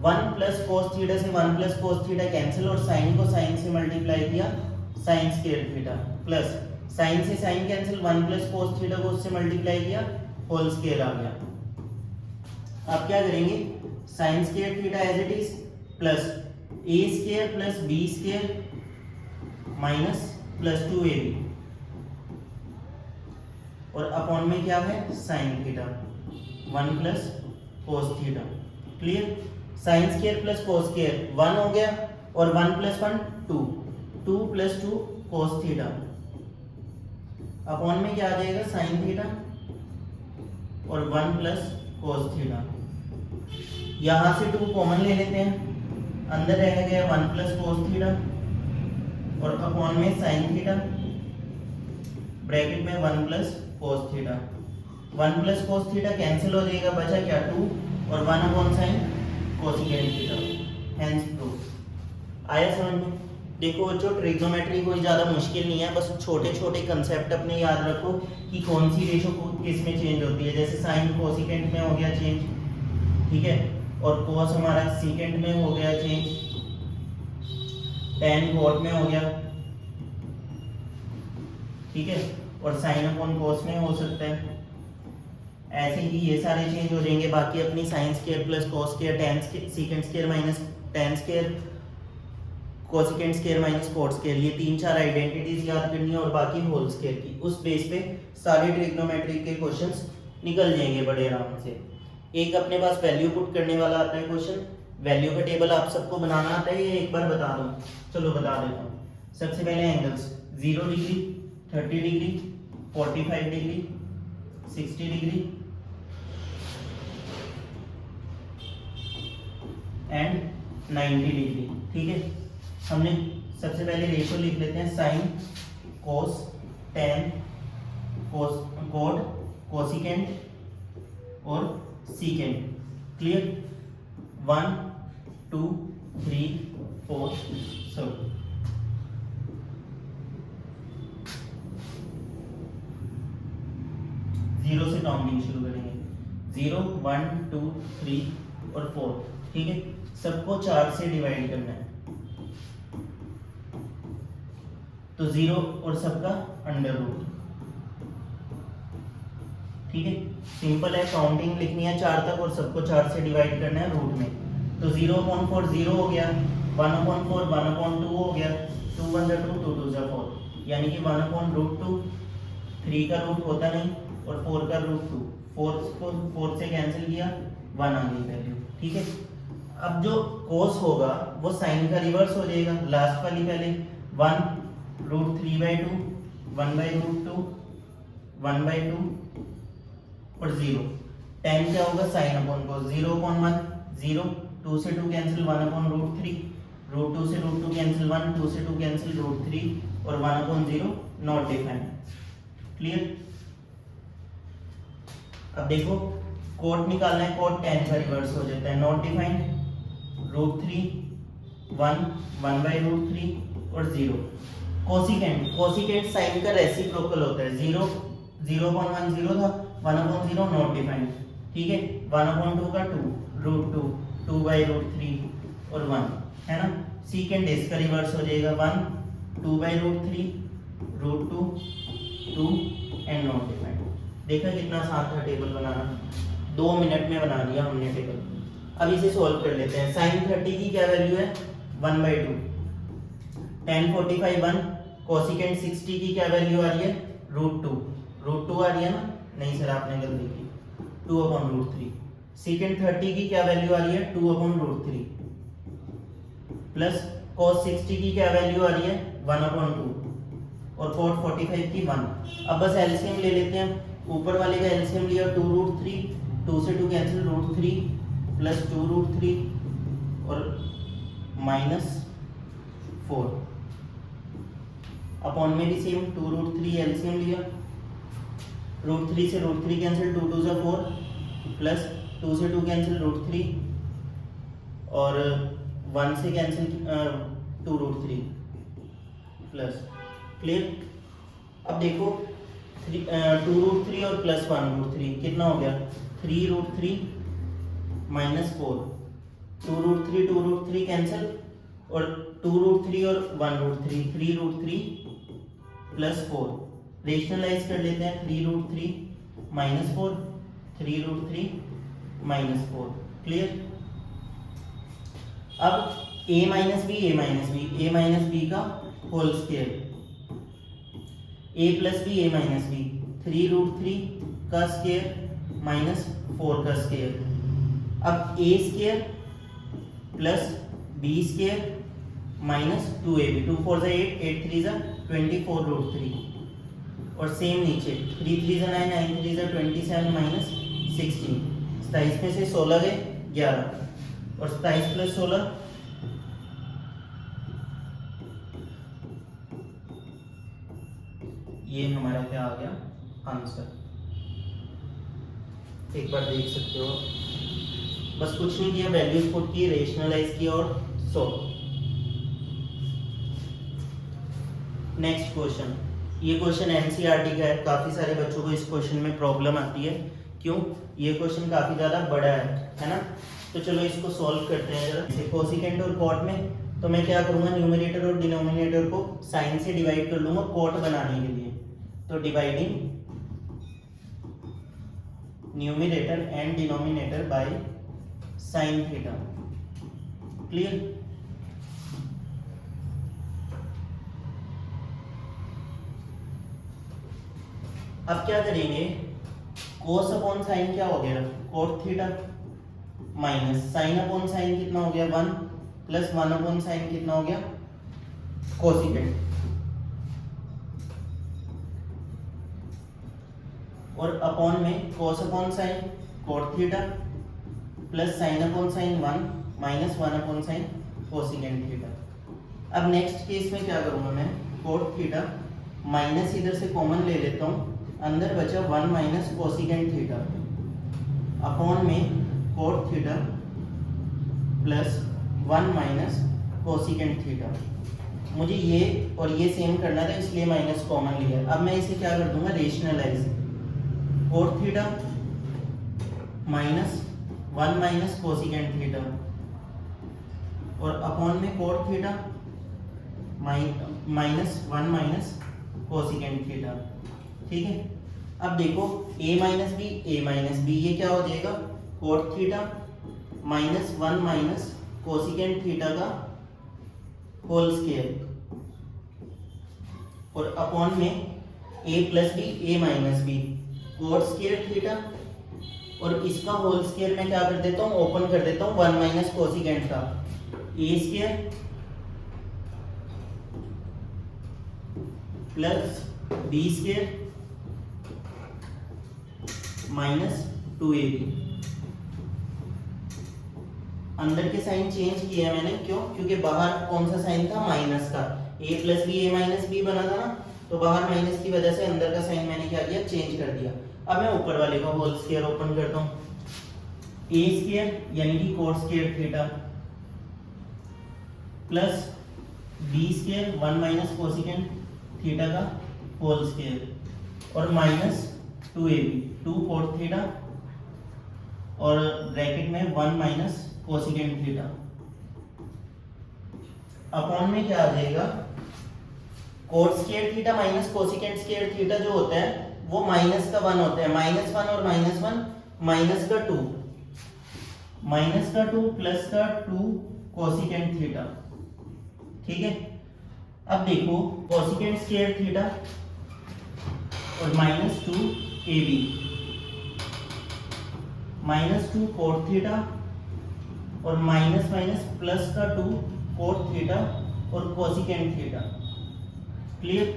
1 plus cos theta से 1 प्लस कोस थीटा कैंसिल, और साइन को साइन से मल्टीप्लाई किया sine square theta, plus sine से sine cancel, 1 plus cos theta को उससे मल्टीप्लाई किया होल स्क्वायर आ गया। अब क्या करेंगे, sine square theta as it is plus a square plus B square minus plus 2ab, और अपॉन में क्या है sine theta 1 plus cos theta. Clear. Sine square plus cos square 1 हो गया, और 1 plus 1 2, 2 plus 2 cos theta, upon में क्या आ जाएगा साइन थीटा और 1 प्लस कोस थीटा। यहां से 2 कॉमन ले लेते हैं, अंदर रह गया 1 प्लस कोस थीटा और अपॉन में साइन थीटा ब्रैकेट में 1 plus cos theta, 1 plus cos theta cancel हो जाएगा, बचा क्या 2 और 1 upon sine cosecant theta, hence proof. आया समझ में? देखो बच्चों ट्रिग्नोमेट्री कोई ज़्यादा मुश्किल नहीं है, बस छोटे छोटे कंसेप्ट अपने याद रखो कि कौन सी रेशो किस में चेंज होती है। जैसे साइन कोसिकेंट में हो गया चेंज, ठीक है, और कोस हमारा सीकेंट में हो गया चेंज, टेन कॉट में हो गया, ठीक है, और साइन अपॉन कोस में हो सकता है। ऐसे ही ये सारे चेंज हो जाएंगे। बाकी अपनी sign square plus cos square, ten secant square minus ten square, cosecant square minus cot square, ये 3-4 आइडेंटिटीज याद करनी है और बाकी होल स्क्वायर की। उस बेस पे सारे ट्रिग्नोमेट्री के क्वेश्चंस निकल जाएंगे बड़े आराम से। एक अपने पास वैल्यू पुट करने वाला आता है क्वेश्चन, वैल्यू का टेबल आप सबको बनाना आता है, ये एक बार बता दूं, चलो बता देता हूँ। सबसे पहले angles 0 degree, 30 degree, 45 degree, 60 degree and 90 degree, ठीक है। हमने सबसे पहले रेशो लिख लेते हैं, साइन कोस टेन कोस कोट कोसिकेंट और सीकेंट, क्लियर। 1 2 3 4 सब 0 से काउंटिंग शुरू करेंगे, 0 1 2 3 और 4, ठीक है। सबको 4 से डिवाइड करना है, तो 0 और सबका अंडर रूट, ठीक है। सिंपल है, काउंटिंग लिखनी है 4 तक और सबको 4 से डिवाइड करना है रूट में। तो 0/4 0 हो गया, 1/4 1/2 हो गया, 2 1 2 2 2 4, यानी कि 1/√2, 3 का रूट होता नहीं और 4 का रूट 2, 4 को 4 से कैंसिल किया, 1 आ गई वैल्यू, ठीक है। अब जो कोस होगा वो साइन का रिवर्स हो जाएगा, लास्ट वाली पहले 1√3/2, 1/√2, 1/2 और 0। 10 क्या होगा, साइन अपॉन कोस, 0/1 0, 2 से 2 कैंसिल, 1/√3, √2 से √2 कैंसिल, 1, 2 से 2 कैंसिल, √3 और 1/0 नॉट डिफाइंड, क्लियर। अब देखो कोट निकालना है, कोट 10 का रिवर्स हो जाता है, नॉट डिफाइंड, √3 1 1/√3 और 0। कोसिकेंट साइन का रेसिप्रोकल होता है, 0 0/1 0 था, 1/0 नॉट डिफाइंड, ठीक है। 1/2 का 2, √2 2/√3 और 1, है ना। सीकेंट इसका रिवर्स हो जाएगा, 1 2/√3 √2 2 एंड नॉट डिफाइंड। देखा कितना आसान था टेबल बनाना, 2 मिनट में बना दिया हमने टेबल। अब इसे सोल्व कर लेते हैं। साइन 30 की क्या वैल्यू है, 1/2, tan 45 1, कोसिकेंट 60 की क्या वैल्यू आ रही है, √2 आ रही है ना, नहीं सर आपने गलती की, 2/√3। सीकेंट 30 की क्या वैल्यू आ रही है, 2/√3 प्लस cos 60 की क्या वैल्यू आ रही है, 1/2 और cot 45 की 1। अब बस एलसीएम ले लेते हैं, ऊपर वाले का एलसीएम लिया 2√3, 2 से 2 कैंसिल, √3 प्लस 2√3 और -4, अपॉन में भी सेम 2√3 एलसीएम लिया, √3 से √3 कैंसिल, 2 2 जा 4 प्लस 2 से 2 कैंसिल, √3 और 1 से कैंसिल 2√3 प्लस, क्लियर। अब देखो 2√3 और प्लस 1√3 कितना हो गया, 3√3 -4, 2√3 कैंसिल और 2√3 और 1√3 3√3 प्लस 4, रेशनलाइज कर लेते हैं, 3√3 -4 3√3 -4, क्लियर। अब a माइनस बी का whole square, a plus B a minus b, 3√3 का स्क्वायर -4 का स्क्वायर। अब a square plus b square -2ab, 2 4 8, 8 3 24√3 और सेम नीचे 3 3 9, 9 3 27 -16, 27 में से 16 गए 11 और 27 प्लस 16 ये ये हमारा क्या आ गया आंसर। एक बार देख सकते हो, बस कुछ नहीं किया, वैल्यूज पुट की, रेशनलाइज किया और सॉल्व। नेक्स्ट क्वेश्चन, ये क्वेश्चन एनसीईआरटी का है, काफी सारे बच्चों को इस क्वेश्चन में प्रॉब्लम आती है। क्यों? ये क्वेश्चन काफी ज्यादा बड़ा है ना। तो चलो इसको सॉल्व करते हैं जरा। कोसिकेंट और कॉट में तो मैं क्या करूंगा, न्यूमरेटर और डिनोमिनेटर को साइन से डिवाइड कर लूंगा कॉट बनाने के लिए। तो dividing numerator and denominator by sine theta. Clear? अब क्या करेंगे, कोस अपॉन साइन क्या हो गया, coat theta, minus sine upon sine कितना हो गया 1, प्लस 1 अपॉन साइन कितना हो गया कोसिकेंट, और अपॉन में कोस upon sign cot theta, plus sine upon sine 1 minus 1 upon sine cosecant theta. अब नेक्स्ट केस में क्या करूंगा मैं, कोट थीटा माइनस इधर से कॉमन ले लेता हूं, अंदर बचा 1 माइनस कोसिकेंट थीटा अपॉन में cot theta plus 1 minus cosecant theta. मुझे ये और ये सेम करना था इसलिए माइनस कॉमन लिया। अब मैं इसे क्या कर दूंगा, rationalise, cot theta minus 1 minus cosecant theta और अपॉन में cot theta minus 1 minus cosecant theta. ठीक है? अब देखो a माइनस बी, ये क्या हो जाएगा, cot theta minus 1 minus cosecant theta का होल स्क्वायर और अपॉन में a plus B, a minus b, cot square theta और इसका होल स्क्वायर मैं क्या कर देता हूँ, ओपन कर देता हूँ 1 माइनस कोसिकेंट का, a square plus B square minus 2ab। अंदर के साइन चेंज किया मैंने, क्यों? क्योंकि बाहर कौन सा साइन था, माइनस का, a plus B, a minus B बना था ना, तो बाहर माइनस की वजह से अंदर का साइन मैंने क्या किया, चेंज कर दिया। अब मैं ऊपर वाले का होल स्क्वायर ओपन करता हूँ, a स्क्वायर यानी कि coat square theta plus b square 1 minus cosecant theta का होल स्क्वायर और माइनस 2ab, 2 कोट थीटा और ब्रैकेट में 1 माइनस कोसिकेंट थीटा अपॉन में क्या आ जाएगा, coat square theta minus cosecant square theta जो होता है वो माइनस का 1 होता है, माइनस 1 और माइनस 1 माइनस का 2, माइनस का 2 प्लस का 2 कोसिकेंट थीटा। ठीक है? अब देखो कोसिकेंट स्क्वायर थीटा और minus 2ab minus 2 cot theta और माइनस माइनस प्लस का 2 कोट थीटा और कोसिकेंट थीटा। क्लियर?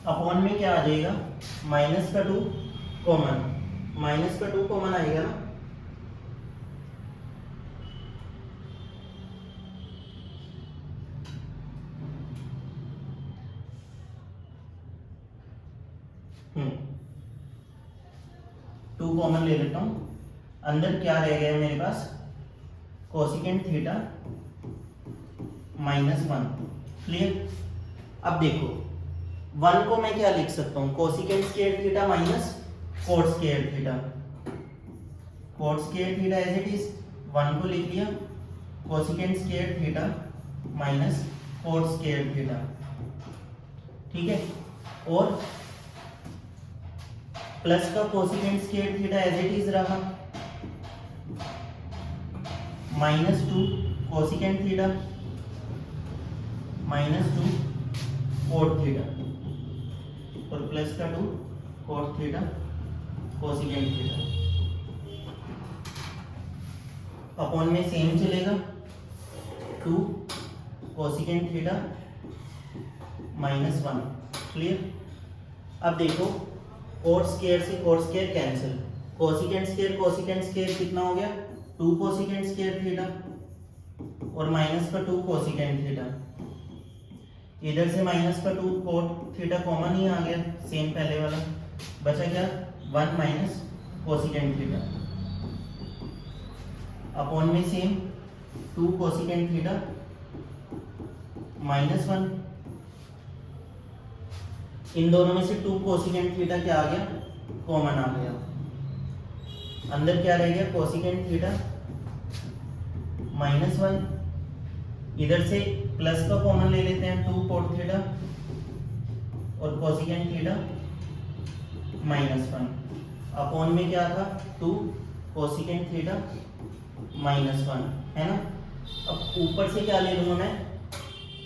अपॉन में क्या आ जाएगा, माइनस का 2 कॉमन, माइनस का 2 कॉमन आएगा ना, टू कॉमन ले लेता हूं, अंदर क्या रह गया मेरे पास, कोसिकेंट थीटा माइनस 1। क्लियर? अब देखो 1 को मैं क्या लिख सकता हूं, cosecant square theta minus cot square theta, cot square theta as it is 1 को लिख लिया, cosecant square theta minus cot square theta. ठीक है? और प्लस का cosecant square theta as it is रहा, minus 2 cosecant theta minus 2 cot theta और plus का 2 cot theta cosecant theta upon में सेम चलेगा, 2 कोसिकेंट थीटा माइनस 1। क्लियर? अब देखो कोट स्क्वायर से coat square cancel, cosecant square कितना हो गया, 2 कोसिकेंट स्क्वायर थीटा और माइनस का 2 कोसिकेंट थीटा। इधर से माइनस का 2 कोट थीटा कॉमन ही आ गया, सेम पहले वाला। बचा क्या 1 माइनस कोसिकेंट थीटा अपॉन में सेम 2 कोसिकेंट थीटा माइनस 1। इन दोनों में से 2 कोसिकेंट थीटा क्या आ गया, कॉमन आ गया। अंदर क्या रह गया, कोसिकेंट थीटा माइनस 1। इधर से प्लस का कॉमन ले लेते हैं, 2 कोट थीटा और कोसिकेंट थीटा माइनस 1 अपॉन में क्या था 2 कोसिकेंट थीटा माइनस 1, है ना। अब ऊपर से क्या ले लूंगा मैं,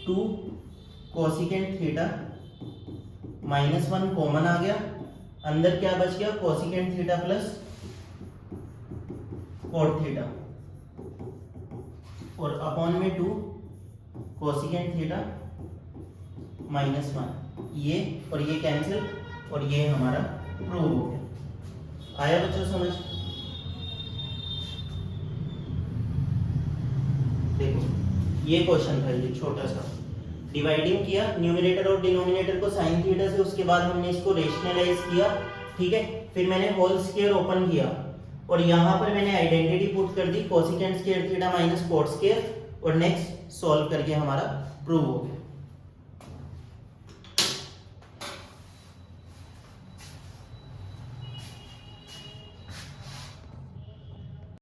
2 कोसिकेंट थीटा माइनस 1 कॉमन आ गया। अंदर क्या बच गया, cosecant theta plus cot theta और अपॉन में 2 कोसिकेंट थीटा माइनस 1। ये और ये कैंसिल और ये हमारा प्रूव हो गया। आया बच्चों समझ। देखो ये क्वेश्चन था, ये छोटा सा डिवाइडिंग किया न्यूमरेटर और डिनोमिनेटर को साइन थीटा से, उसके बाद हमने इसको रेशनलाइज किया, ठीक है। फिर मैंने होल स्क्वायर ओपन किया और यहाँ पर मैंने आइडेंटिटी पुट कर दी cosecant square theta minus cot square और नेक्स्ट सॉल्व करके हमारा प्रूव हो गया।